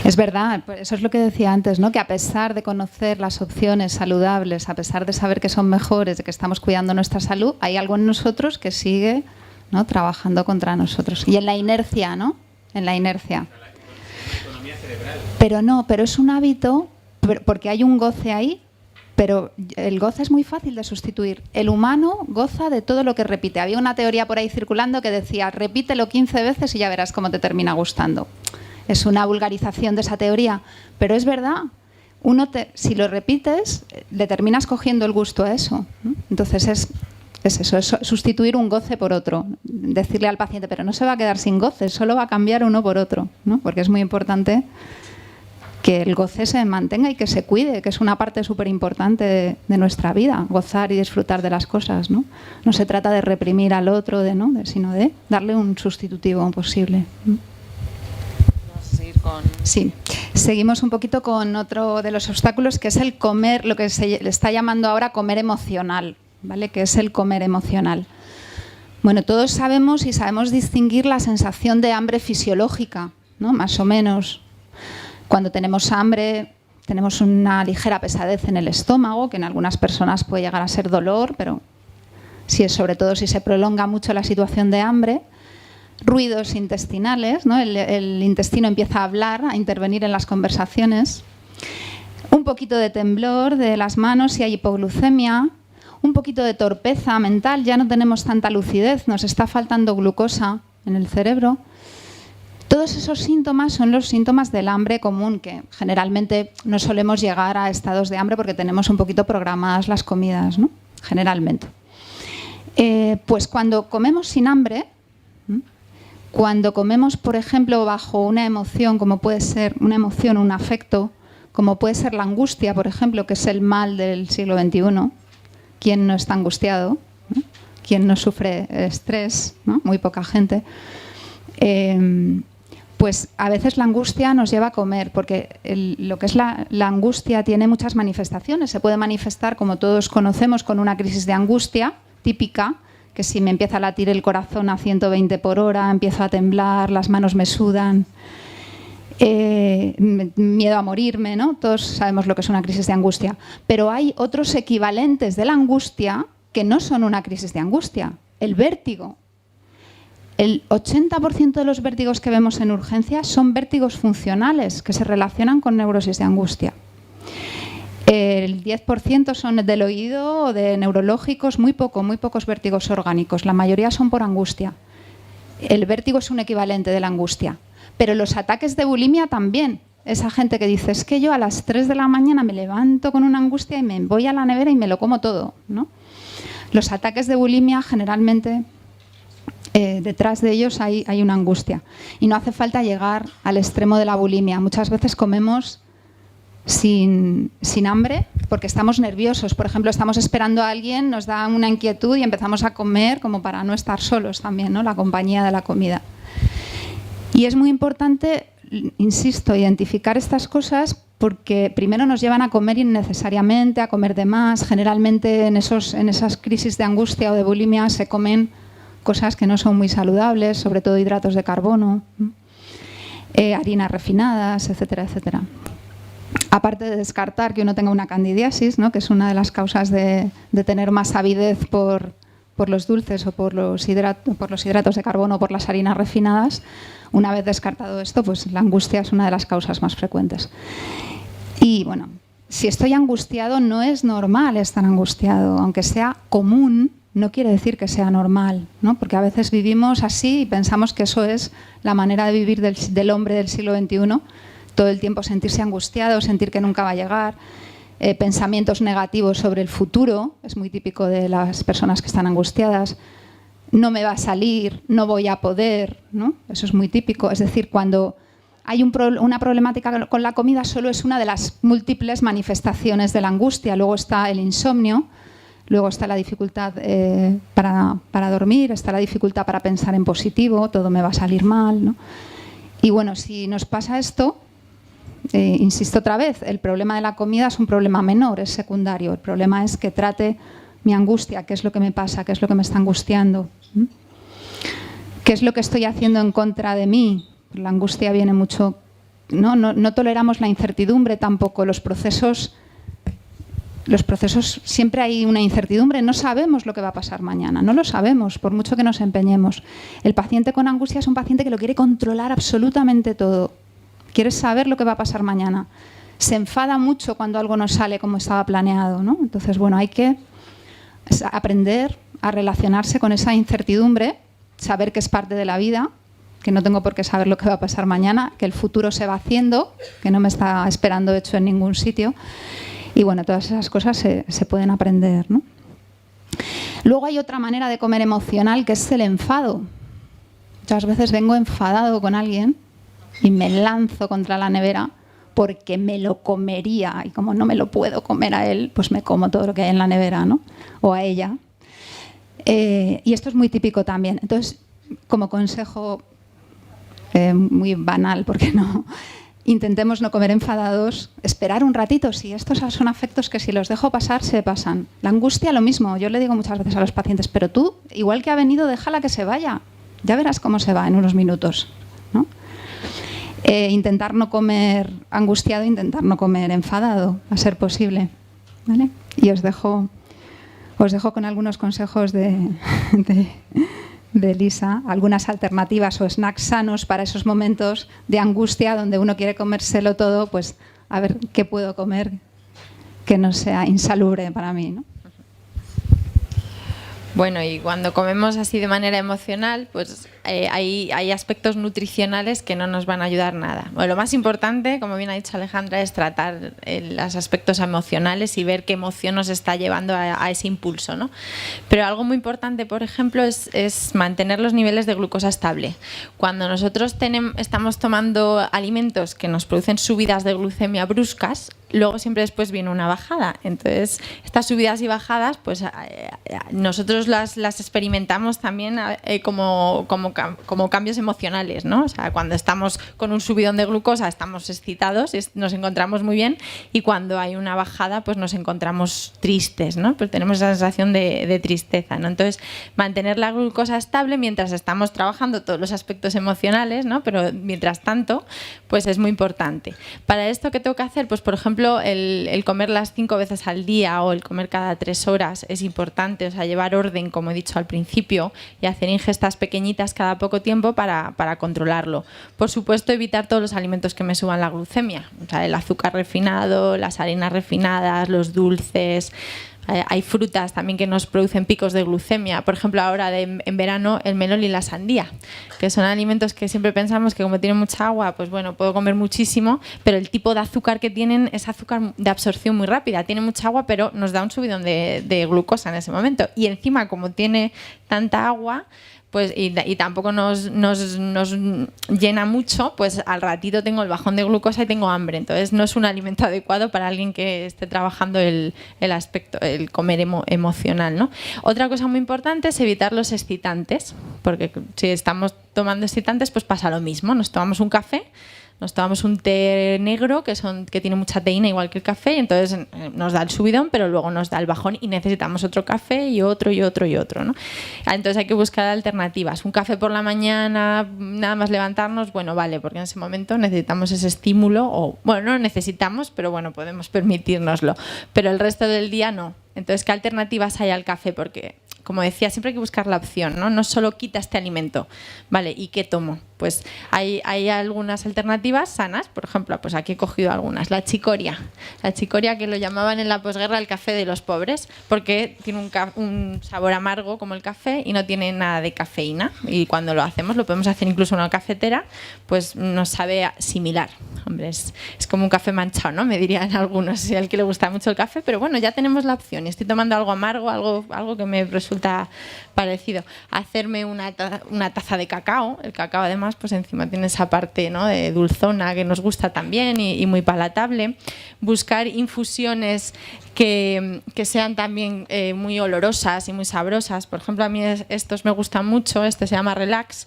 Es verdad, pues eso es lo que decía antes, ¿no? Que a pesar de conocer las opciones saludables, a pesar de saber que son mejores, de que estamos cuidando nuestra salud, hay algo en nosotros que sigue, ¿no?, trabajando contra nosotros. Y en la inercia, ¿no? En la inercia. La economía cerebral. Pero es un hábito, porque hay un goce ahí, pero el goce es muy fácil de sustituir. El humano goza de todo lo que repite. Había una teoría por ahí circulando que decía, repítelo 15 veces y ya verás cómo te termina gustando. Es una vulgarización de esa teoría, pero es verdad. Si lo repites, le terminas cogiendo el gusto a eso, ¿no? Entonces es eso, es sustituir un goce por otro. Decirle al paciente, pero no se va a quedar sin goce, solo va a cambiar uno por otro, ¿no? Porque es muy importante que el goce se mantenga y que se cuide, que es una parte súper importante de nuestra vida, gozar y disfrutar de las cosas, ¿no? No se trata de reprimir al otro, sino de darle un sustitutivo posible. Sí, seguimos un poquito con otro de los obstáculos, que es el comer, lo que se le está llamando ahora comer emocional, ¿vale? Que es el comer emocional. Bueno, todos sabemos distinguir la sensación de hambre fisiológica, ¿no? Más o menos. Cuando tenemos hambre, tenemos una ligera pesadez en el estómago, que en algunas personas puede llegar a ser dolor, pero sobre todo si se prolonga mucho la situación de hambre. Ruidos intestinales, ¿no? El intestino empieza a hablar, a intervenir en las conversaciones. Un poquito de temblor de las manos si hay hipoglucemia. Un poquito de torpeza mental, ya no tenemos tanta lucidez, nos está faltando glucosa en el cerebro. Todos esos síntomas son los síntomas del hambre común, que generalmente no solemos llegar a estados de hambre porque tenemos un poquito programadas las comidas, ¿no? Generalmente. Pues cuando comemos sin hambre, cuando comemos, por ejemplo, bajo una emoción, como puede ser una emoción, un afecto, como puede ser la angustia, por ejemplo, que es el mal del siglo XXI, ¿quién no está angustiado? ¿No? ¿Quién no sufre estrés? ¿No? Muy poca gente. Pues a veces la angustia nos lleva a comer, porque lo que es la angustia tiene muchas manifestaciones. Se puede manifestar, como todos conocemos, con una crisis de angustia típica, que si me empieza a latir el corazón a 120 por hora, empiezo a temblar, las manos me sudan, miedo a morirme, ¿no? Todos sabemos lo que es una crisis de angustia. Pero hay otros equivalentes de la angustia que no son una crisis de angustia. El vértigo. El 80% de los vértigos que vemos en urgencias son vértigos funcionales que se relacionan con neurosis de angustia. El 10% son del oído o de neurológicos, muy pocos vértigos orgánicos. La mayoría son por angustia. El vértigo es un equivalente de la angustia. Pero los ataques de bulimia también. Esa gente que dice, es que yo a las 3 de la mañana me levanto con una angustia y me voy a la nevera y me lo como todo, ¿no? Los ataques de bulimia generalmente, detrás de ellos hay una angustia. Y no hace falta llegar al extremo de la bulimia. Muchas veces comemos sin hambre porque estamos nerviosos. Por ejemplo, estamos esperando a alguien, nos da una inquietud y empezamos a comer como para no estar solos también, ¿no? La compañía de la comida. Y es muy importante, insisto, identificar estas cosas porque primero nos llevan a comer innecesariamente, a comer de más. Generalmente en esas crisis de angustia o de bulimia se comen cosas que no son muy saludables, sobre todo hidratos de carbono, harinas refinadas, etcétera, etcétera. Aparte de descartar que uno tenga una candidiasis, ¿no? Que es una de las causas de tener más avidez por los dulces o por los hidratos de carbono o por las harinas refinadas, una vez descartado esto, pues la angustia es una de las causas más frecuentes. Y bueno, si estoy angustiado, no es normal estar angustiado, aunque sea común, no quiere decir que sea normal, ¿no? Porque a veces vivimos así y pensamos que eso es la manera de vivir del hombre del siglo XXI, todo el tiempo sentirse angustiado, sentir que nunca va a llegar, pensamientos negativos sobre el futuro, es muy típico de las personas que están angustiadas, no me va a salir, no voy a poder, ¿no? Eso es muy típico, es decir, cuando hay una problemática con la comida solo es una de las múltiples manifestaciones de la angustia, luego está el insomnio, luego está la dificultad para dormir, está la dificultad para pensar en positivo, todo me va a salir mal, ¿no? Y bueno, si nos pasa esto, insisto otra vez, el problema de la comida es un problema menor, es secundario. El problema es que trate mi angustia, qué es lo que me pasa, qué es lo que me está angustiando, qué es lo que estoy haciendo en contra de mí. La angustia viene mucho no toleramos la incertidumbre tampoco. Los procesos siempre hay una incertidumbre, no sabemos lo que va a pasar mañana, no lo sabemos, por mucho que nos empeñemos. El paciente con angustia es un paciente que lo quiere controlar absolutamente todo, quiere saber lo que va a pasar mañana. Se enfada mucho cuando algo no sale como estaba planeado, ¿no? Entonces, bueno, hay que aprender a relacionarse con esa incertidumbre, saber que es parte de la vida, que no tengo por qué saber lo que va a pasar mañana, que el futuro se va haciendo, que no me está esperando hecho en ningún sitio. Y bueno, todas esas cosas se pueden aprender, ¿no? Luego hay otra manera de comer emocional, que es el enfado. Muchas veces vengo enfadado con alguien y me lanzo contra la nevera porque me lo comería, y como no me lo puedo comer a él, pues me como todo lo que hay en la nevera, ¿no? O a ella. Y esto es muy típico también. Entonces, como consejo muy banal, porque no, intentemos no comer enfadados, esperar un ratito. Si estos son afectos que si los dejo pasar, se pasan. La angustia, lo mismo. Yo le digo muchas veces a los pacientes, pero tú, igual que ha venido, déjala que se vaya. Ya verás cómo se va en unos minutos, ¿no? Intentar no comer angustiado, intentar no comer enfadado, a ser posible, ¿vale? Y os dejo con algunos consejos de Lisa, algunas alternativas o snacks sanos para esos momentos de angustia donde uno quiere comérselo todo, pues a ver qué puedo comer que no sea insalubre para mí, ¿no? Bueno, y cuando comemos así de manera emocional, pues hay aspectos nutricionales que no nos van a ayudar nada. Bueno, lo más importante, como bien ha dicho Alejandra, es tratar los aspectos emocionales y ver qué emoción nos está llevando a ese impulso, ¿no? Pero algo muy importante, por ejemplo, es mantener los niveles de glucosa estable. Cuando nosotros estamos tomando alimentos que nos producen subidas de glucemia bruscas, luego siempre después viene una bajada. Entonces, estas subidas y bajadas, pues nosotros las experimentamos también como cambios emocionales, ¿no? O sea, cuando estamos con un subidón de glucosa estamos excitados y nos encontramos muy bien, y cuando hay una bajada pues nos encontramos tristes, ¿no? Pues tenemos esa sensación de tristeza, ¿no? Entonces, mantener la glucosa estable mientras estamos trabajando todos los aspectos emocionales, ¿no? Pero mientras tanto, pues es muy importante. Para esto, ¿qué tengo que hacer? Pues, por ejemplo, el comer las 5 veces al día o el comer cada 3 horas es importante, o sea, llevar orden, como he dicho al principio, y hacer ingestas pequeñitas cada poco tiempo para controlarlo. Por supuesto, evitar todos los alimentos que me suban la glucemia, o sea, el azúcar refinado, las harinas refinadas, los dulces. Hay frutas también que nos producen picos de glucemia. Por ejemplo, ahora en verano, el melón y la sandía, que son alimentos que siempre pensamos que como tienen mucha agua, pues bueno, puedo comer muchísimo, pero el tipo de azúcar que tienen es azúcar de absorción muy rápida. Tiene mucha agua, pero nos da un subidón de glucosa en ese momento. Y encima, como tiene tanta agua, pues y tampoco nos llena mucho, pues al ratito tengo el bajón de glucosa y tengo hambre. Entonces no es un alimento adecuado para alguien que esté trabajando el aspecto, el comer emocional, ¿no? Otra cosa muy importante es evitar los excitantes, porque si estamos tomando excitantes, pues pasa lo mismo. Nos tomamos un café, nos tomamos un té negro que tiene mucha teína igual que el café, y entonces nos da el subidón, pero luego nos da el bajón y necesitamos otro café y otro y otro y otro, ¿no? Entonces hay que buscar alternativas. Un café por la mañana, nada más levantarnos, bueno, vale, porque en ese momento necesitamos ese estímulo, o bueno, no lo necesitamos, pero bueno, podemos permitírnoslo. Pero el resto del día no. Entonces, ¿qué alternativas hay al café? Porque, como decía, siempre hay que buscar la opción, ¿no? No solo quita este alimento, ¿vale? ¿Y qué tomo? Pues hay algunas alternativas sanas, por ejemplo, pues aquí he cogido algunas. La chicoria, que lo llamaban en la posguerra el café de los pobres, porque tiene un sabor amargo como el café y no tiene nada de cafeína. Y cuando lo hacemos, lo podemos hacer incluso en una cafetera, pues nos sabe similar. Hombre, es como un café manchado, ¿no? Me dirían algunos, si al que le gusta mucho el café, pero bueno, ya tenemos la opción. Y estoy tomando algo amargo, algo que me resulta parecido. Hacerme una taza de cacao. El cacao, además, pues encima tiene esa parte, ¿no?, de dulzona que nos gusta también y muy palatable. Buscar infusiones que sean también muy olorosas y muy sabrosas. Por ejemplo, a mí estos me gustan mucho. Este se llama Relax,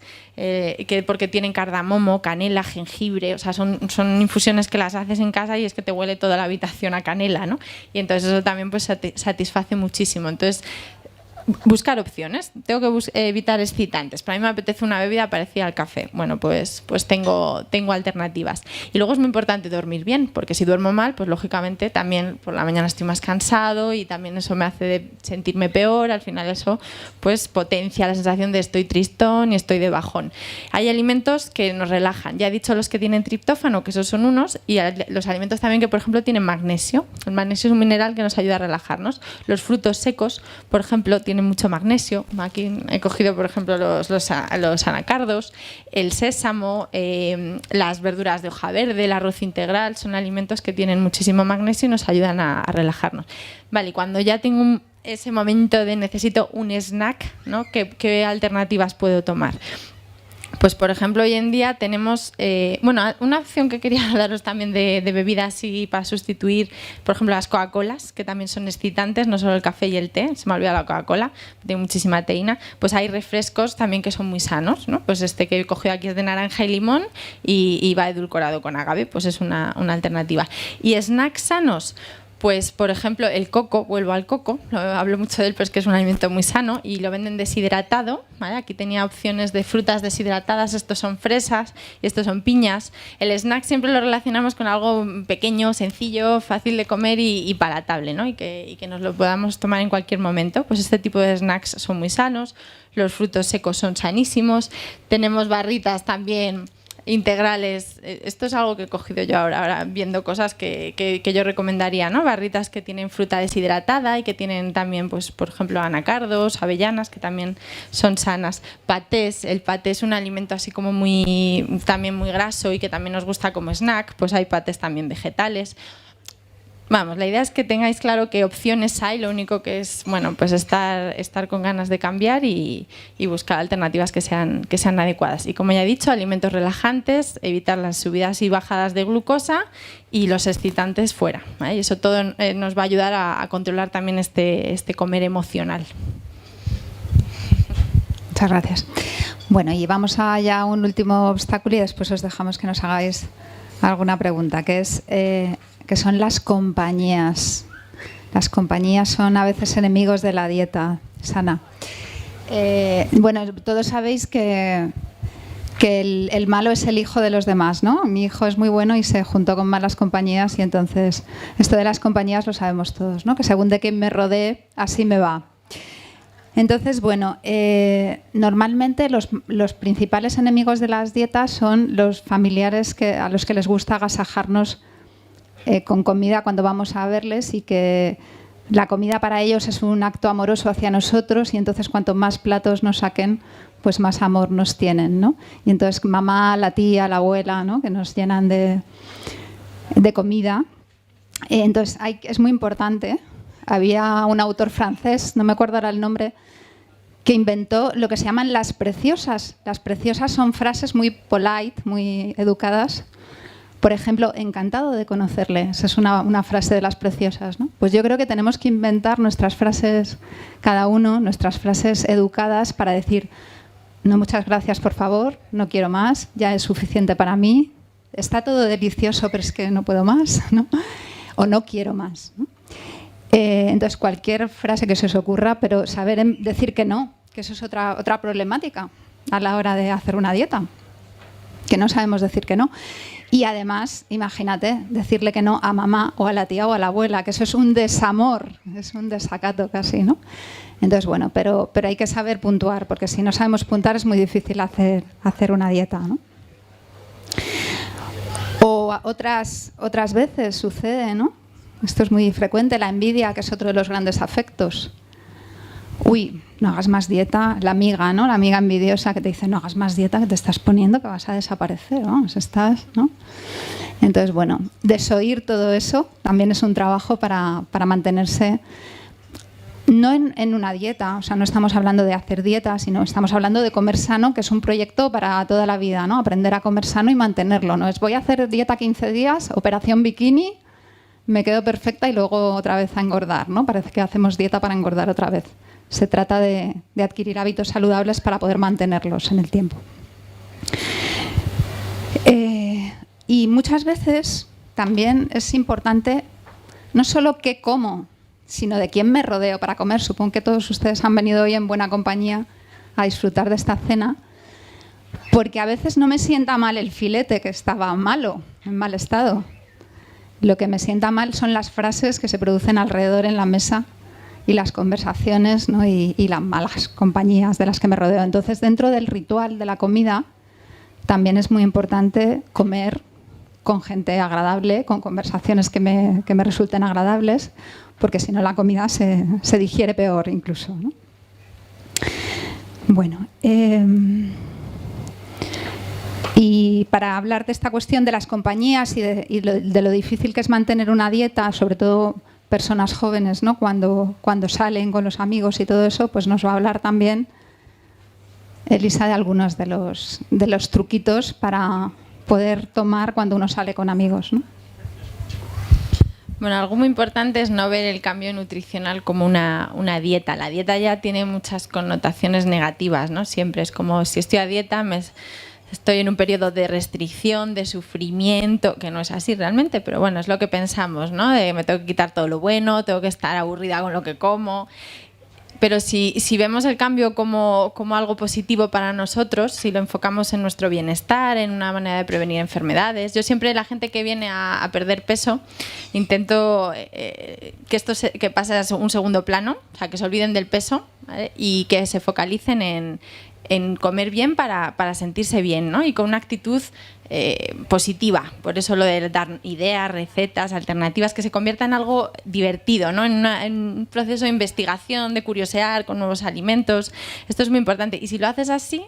porque tienen cardamomo, canela, jengibre. O sea, son infusiones que las haces en casa y es que te huele toda la habitación a canela, ¿no? Y entonces eso también pues satisface muchísimo. Entonces, buscar opciones. Tengo que evitar excitantes. Para mí me apetece una bebida parecida al café. Bueno, pues tengo alternativas. Y luego es muy importante dormir bien, porque si duermo mal, pues lógicamente también por la mañana estoy más cansado y también eso me hace sentirme peor. Al final eso pues potencia la sensación de estoy tristón y estoy de bajón. Hay alimentos que nos relajan. Ya he dicho los que tienen triptófano, que esos son unos, y los alimentos también que, por ejemplo, tienen magnesio. El magnesio es un mineral que nos ayuda a relajarnos. Los frutos secos, por ejemplo, tienen mucho magnesio. Aquí he cogido, por ejemplo, los anacardos, el sésamo, las verduras de hoja verde, el arroz integral, son alimentos que tienen muchísimo magnesio y nos ayudan a relajarnos. Vale, y cuando ya tengo ese momento de necesito un snack, ¿no? ¿Qué alternativas puedo tomar? Pues, por ejemplo, hoy en día tenemos, una opción que quería daros también de bebidas y para sustituir, por ejemplo, las Coca-Colas, que también son excitantes, no solo el café y el té, se me ha olvidado la Coca-Cola, tiene muchísima teína, pues hay refrescos también que son muy sanos, ¿no? Pues este que he cogido aquí es de naranja y limón y va edulcorado con agave, pues es una alternativa. ¿Y snacks sanos? Pues, por ejemplo, el coco, vuelvo al coco, hablo mucho de él, pero es que es un alimento muy sano y lo venden deshidratado, ¿vale? Aquí tenía opciones de frutas deshidratadas, estos son fresas y estos son piñas. El snack siempre lo relacionamos con algo pequeño, sencillo, fácil de comer y palatable, ¿no? Y que nos lo podamos tomar en cualquier momento. Pues este tipo de snacks son muy sanos, los frutos secos son sanísimos, tenemos barritas también integrales. Esto es algo que he cogido yo ahora viendo cosas que yo recomendaría, ¿no? Barritas que tienen fruta deshidratada y que tienen también, pues, por ejemplo, anacardos, avellanas, que también son sanas. Patés, el paté es un alimento así como también muy graso y que también nos gusta como snack, pues hay patés también vegetales. Vamos, la idea es que tengáis claro qué opciones hay, lo único que es, bueno, pues estar con ganas de cambiar y buscar alternativas que sean adecuadas. Y como ya he dicho, alimentos relajantes, evitar las subidas y bajadas de glucosa y los excitantes fuera, ¿vale? Y eso todo nos va a ayudar a controlar también este comer emocional. Muchas gracias. Bueno, y vamos allá a un último obstáculo y después os dejamos que nos hagáis alguna pregunta, que es... que son las compañías. Las compañías son a veces enemigos de la dieta sana. Bueno, todos sabéis que el malo es el hijo de los demás, ¿no? Mi hijo es muy bueno y se juntó con malas compañías y entonces esto de las compañías lo sabemos todos, ¿no? Que según de quién me rodee, así me va. Entonces, bueno, normalmente los principales enemigos de las dietas son los familiares a los que les gusta agasajarnos con comida cuando vamos a verles y que la comida para ellos es un acto amoroso hacia nosotros y entonces cuanto más platos nos saquen, pues más amor nos tienen, ¿no? Y entonces mamá, la tía, la abuela, ¿no? Que nos llenan de comida. Entonces es muy importante. Había un autor francés, no me acuerdo ahora el nombre, que inventó lo que se llaman las preciosas. Las preciosas son frases muy polite, muy educadas. Por ejemplo, encantado de conocerle. Esa es una frase de las preciosas, ¿no? Pues yo creo que tenemos que inventar nuestras frases, cada uno, nuestras frases educadas para decir, no, muchas gracias, por favor, no quiero más, ya es suficiente para mí, está todo delicioso, pero es que no puedo más, ¿no? O no quiero más, ¿no? Entonces, cualquier frase que se os ocurra, pero saber decir que no, que eso es otra problemática a la hora de hacer una dieta, que no sabemos decir que no. Y además, imagínate, decirle que no a mamá o a la tía o a la abuela, que eso es un desamor, es un desacato casi, ¿no? Entonces, bueno, pero hay que saber puntuar, porque si no sabemos puntuar es muy difícil hacer una dieta, ¿no? O otras veces sucede, ¿no? Esto es muy frecuente, la envidia, que es otro de los grandes afectos. Uy, no hagas más dieta, la amiga, ¿no? La amiga envidiosa que te dice, no hagas más dieta, que te estás poniendo, que vas a desaparecer, vamos, estás, ¿no? Entonces, bueno, desoír todo eso también es un trabajo para mantenerse, no en una dieta, o sea, no estamos hablando de hacer dieta, sino estamos hablando de comer sano, que es un proyecto para toda la vida, ¿no? Aprender a comer sano y mantenerlo, ¿no? Es voy a hacer dieta 15 días, operación bikini, me quedo perfecta y luego otra vez a engordar, ¿no? Parece que hacemos dieta para engordar otra vez. Se trata de adquirir hábitos saludables para poder mantenerlos en el tiempo. Y muchas veces también es importante no solo qué como, sino de quién me rodeo para comer. Supongo que todos ustedes han venido hoy en buena compañía a disfrutar de esta cena, porque a veces no me sienta mal el filete, que estaba malo, en mal estado. Lo que me sienta mal son las frases que se producen alrededor en la mesa y las conversaciones, ¿no? y las malas compañías de las que me rodeo. Entonces, dentro del ritual de la comida, también es muy importante comer con gente agradable, con conversaciones que me resulten agradables, porque si no la comida se digiere peor incluso, ¿no? Bueno, y para hablar de esta cuestión de las compañías y de lo difícil que es mantener una dieta, sobre todo personas jóvenes, ¿no? Cuando salen con los amigos y todo eso, pues nos va a hablar también Elisa de algunos de los truquitos para poder tomar cuando uno sale con amigos, ¿no? Bueno, algo muy importante es no ver el cambio nutricional como una dieta. La dieta ya tiene muchas connotaciones negativas, ¿no? Siempre es como si estoy a dieta, estoy en un periodo de restricción, de sufrimiento, que no es así realmente, pero bueno, es lo que pensamos, ¿no? De me tengo que quitar todo lo bueno, tengo que estar aburrida con lo que como. Pero si vemos el cambio como algo positivo para nosotros, si lo enfocamos en nuestro bienestar, en una manera de prevenir enfermedades. Yo siempre, la gente que viene a perder peso, intento que esto que pase a un segundo plano, o sea, que se olviden del peso, ¿vale? Y que se focalicen en comer bien para sentirse bien, ¿no? Y con una actitud positiva. Por eso lo de dar ideas, recetas, alternativas, que se convierta en algo divertido, ¿no? En un proceso de investigación, de curiosear con nuevos alimentos. Esto es muy importante. Y si lo haces así,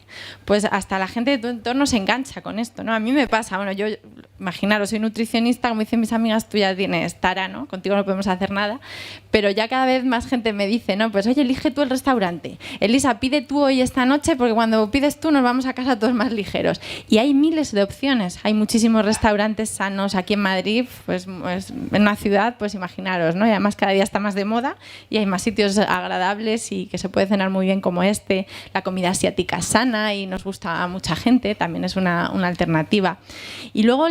pues hasta la gente de tu entorno se engancha con esto, ¿no? A mí me pasa, bueno, yo, imaginaros, soy nutricionista, como dicen mis amigas, tú ya tienes tara, ¿no? Contigo no podemos hacer nada. Pero ya cada vez más gente me dice, ¿no? Pues oye, elige tú el restaurante. Elisa, pide tú hoy esta noche, porque cuando pides tú nos vamos a casa todos más ligeros. Y hay miles de opciones. Hay muchísimos restaurantes sanos aquí en Madrid, pues en una ciudad, pues imaginaros, ¿no? Y además cada día está más de moda y hay más sitios agradables y que se puede cenar muy bien como este. La comida asiática es sana y nos gusta a mucha gente, también es una alternativa. Y luego,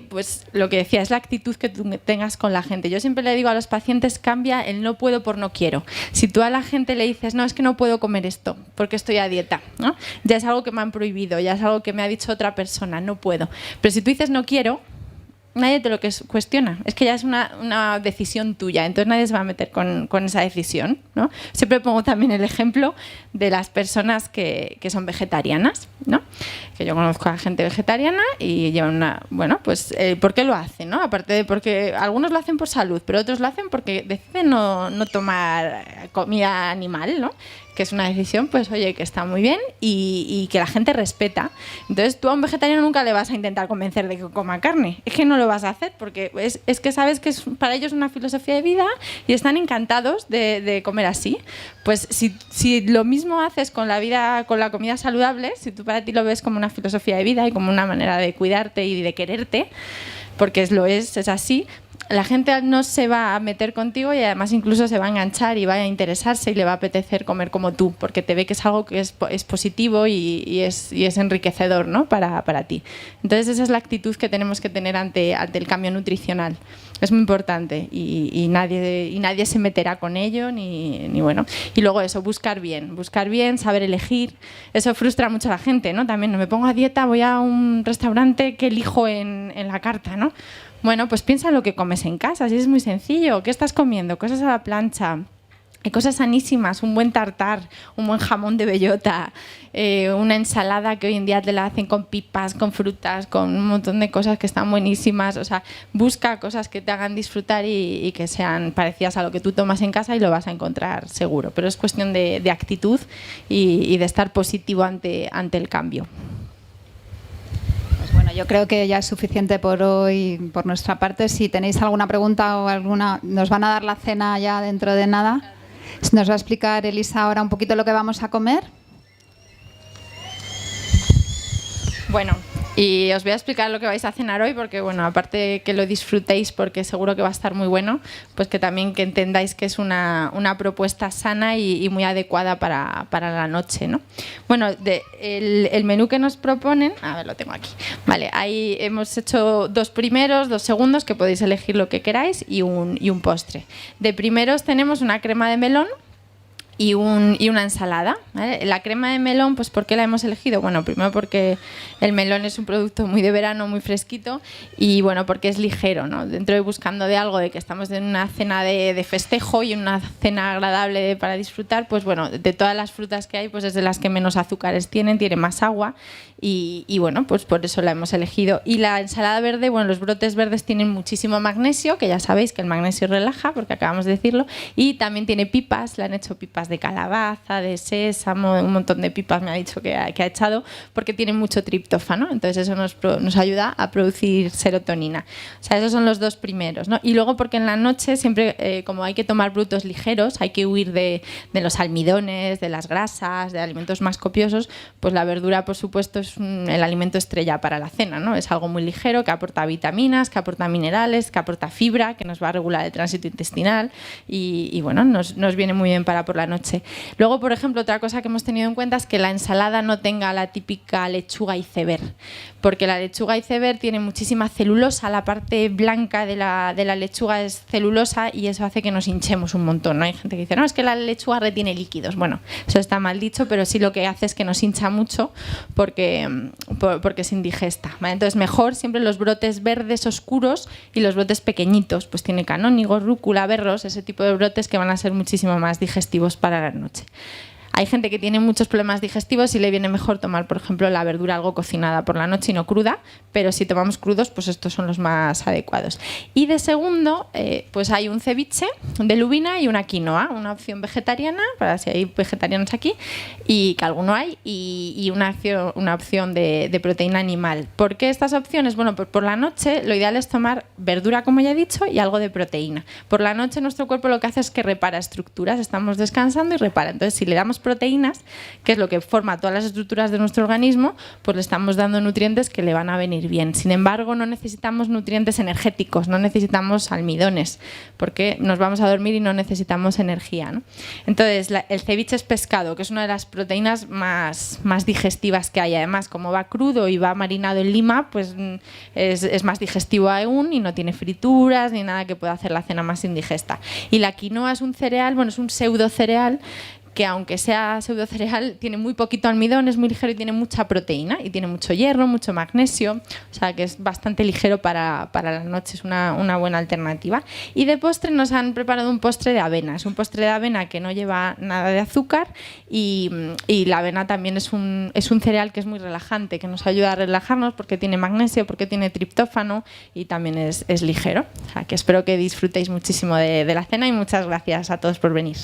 pues lo que decía, es la actitud que tú tengas con la gente. Yo siempre le digo a los pacientes, cambia el no puedo por no quiero. Si tú a la gente le dices, no, es que no puedo comer esto porque estoy a dieta, ¿no? Ya es algo que me han prohibido, ya es algo que me ha dicho otra persona, no puedo. Pero si tú dices no quiero, nadie te lo cuestiona. Es que ya es una decisión tuya, entonces nadie se va a meter con esa decisión, ¿no? Siempre pongo también el ejemplo de las personas que son vegetarianas, ¿no? Que yo conozco a gente vegetariana y llevan una... Bueno, pues ¿por qué lo hacen, no? Aparte de porque algunos lo hacen por salud, pero otros lo hacen porque deciden no tomar comida animal, ¿no? Que es una decisión, pues oye, que está muy bien y que la gente respeta. Entonces tú a un vegetariano nunca le vas a intentar convencer de que coma carne. Es que no lo vas a hacer porque es que sabes que es para ellos una filosofía de vida y están encantados de comer así. Pues si lo mismo haces con la comida saludable, si tú para ti lo ves como una filosofía de vida y como una manera de cuidarte y de quererte, porque es así, la gente no se va a meter contigo y además incluso se va a enganchar y va a interesarse y le va a apetecer comer como tú, porque te ve que es algo que es positivo y es enriquecedor, ¿no? para ti. Entonces esa es la actitud que tenemos que tener ante el cambio nutricional. Es muy importante y nadie se meterá con ello ni bueno. Y luego eso, buscar bien, saber elegir. Eso frustra mucho a la gente, ¿no? También no me pongo a dieta, voy a un restaurante, ¿qué elijo en la carta, ¿no? Bueno, pues piensa en lo que comes en casa, así es muy sencillo. ¿Qué estás comiendo? Cosas a la plancha. Hay cosas sanísimas, un buen tartar, un buen jamón de bellota, una ensalada que hoy en día te la hacen con pipas, con frutas, con un montón de cosas que están buenísimas. O sea, busca cosas que te hagan disfrutar y que sean parecidas a lo que tú tomas en casa y lo vas a encontrar seguro. Pero es cuestión de actitud y de estar positivo ante el cambio. Bueno, yo creo que ya es suficiente por hoy, por nuestra parte. Si tenéis alguna pregunta o alguna, nos van a dar la cena ya dentro de nada. Nos va a explicar Elisa ahora un poquito lo que vamos a comer. Bueno, Y os voy a explicar lo que vais a cenar hoy porque, bueno, aparte de que lo disfrutéis porque seguro que va a estar muy bueno, pues que también que entendáis que es una propuesta sana y muy adecuada para la noche, ¿no? Bueno, el menú que nos proponen, a ver, lo tengo aquí. Vale, ahí hemos hecho 2 primeros, 2 segundos, que podéis elegir lo que queráis, y un postre. De primeros tenemos una crema de melón y una ensalada, ¿vale? La crema de melón, pues ¿por qué la hemos elegido? Bueno, primero porque el melón es un producto muy de verano, muy fresquito, y bueno, porque es ligero, ¿no? Dentro de buscando de algo, de que estamos en una cena de festejo y en una cena agradable para disfrutar, pues bueno, de todas las frutas que hay, pues es de las que menos azúcares tiene más agua, y bueno, pues por eso la hemos elegido. Y la ensalada verde, bueno, los brotes verdes tienen muchísimo magnesio, que ya sabéis que el magnesio relaja, porque acabamos de decirlo, y también tiene pipas, le han hecho pipas de calabaza, de sésamo, un montón de pipas me ha dicho que ha echado, porque tiene mucho triptófano, entonces eso nos ayuda a producir serotonina. O sea, esos son los 2 primeros, ¿no? Y luego porque en la noche siempre, como hay que tomar frutos ligeros, hay que huir de los almidones, de las grasas, de alimentos más copiosos, pues la verdura, por supuesto, es el alimento estrella para la cena, ¿no? Es algo muy ligero, que aporta vitaminas, que aporta minerales, que aporta fibra, que nos va a regular el tránsito intestinal y bueno, nos viene muy bien para por la noche. Luego, por ejemplo, otra cosa que hemos tenido en cuenta es que la ensalada no tenga la típica lechuga iceberg, porque la lechuga iceberg tiene muchísima celulosa, la parte blanca de la lechuga es celulosa y eso hace que nos hinchemos un montón, ¿no? Hay gente que dice, no, es que la lechuga retiene líquidos. Bueno, eso está mal dicho, pero sí lo que hace es que nos hincha mucho porque es indigesta, ¿vale? Entonces, mejor siempre los brotes verdes oscuros y los brotes pequeñitos, pues tiene canónigos, rúcula, berros, ese tipo de brotes que van a ser muchísimo más digestivos para la noche. Hay gente que tiene muchos problemas digestivos y le viene mejor tomar, por ejemplo, la verdura algo cocinada por la noche y no cruda, pero si tomamos crudos, pues estos son los más adecuados. Y de segundo, pues hay un ceviche de lubina y una quinoa, una opción vegetariana, para si hay vegetarianos aquí, y que alguno hay, y una opción de proteína animal. ¿Por qué estas opciones? Bueno, pues por la noche lo ideal es tomar verdura, como ya he dicho, y algo de proteína. Por la noche nuestro cuerpo lo que hace es que repara estructuras, estamos descansando y repara. Entonces, si le damos proteínas, que es lo que forma todas las estructuras de nuestro organismo, pues le estamos dando nutrientes que le van a venir bien. Sin embargo, no necesitamos nutrientes energéticos, no necesitamos almidones, porque nos vamos a dormir y no necesitamos energía, ¿no? Entonces, el ceviche es pescado, que es una de las proteínas más digestivas que hay. Además, como va crudo y va marinado en lima, pues es más digestivo aún y no tiene frituras ni nada que pueda hacer la cena más indigesta. Y la quinoa es un cereal, bueno, es un pseudo cereal, que aunque sea pseudocereal, tiene muy poquito almidón, es muy ligero y tiene mucha proteína y tiene mucho hierro, mucho magnesio, o sea que es bastante ligero para la noche, es una buena alternativa. Y de postre nos han preparado un postre de avena, es un postre de avena que no lleva nada de azúcar y la avena también es un cereal que es muy relajante, que nos ayuda a relajarnos porque tiene magnesio, porque tiene triptófano y también es ligero. O sea que espero que disfrutéis muchísimo de la cena y muchas gracias a todos por venir.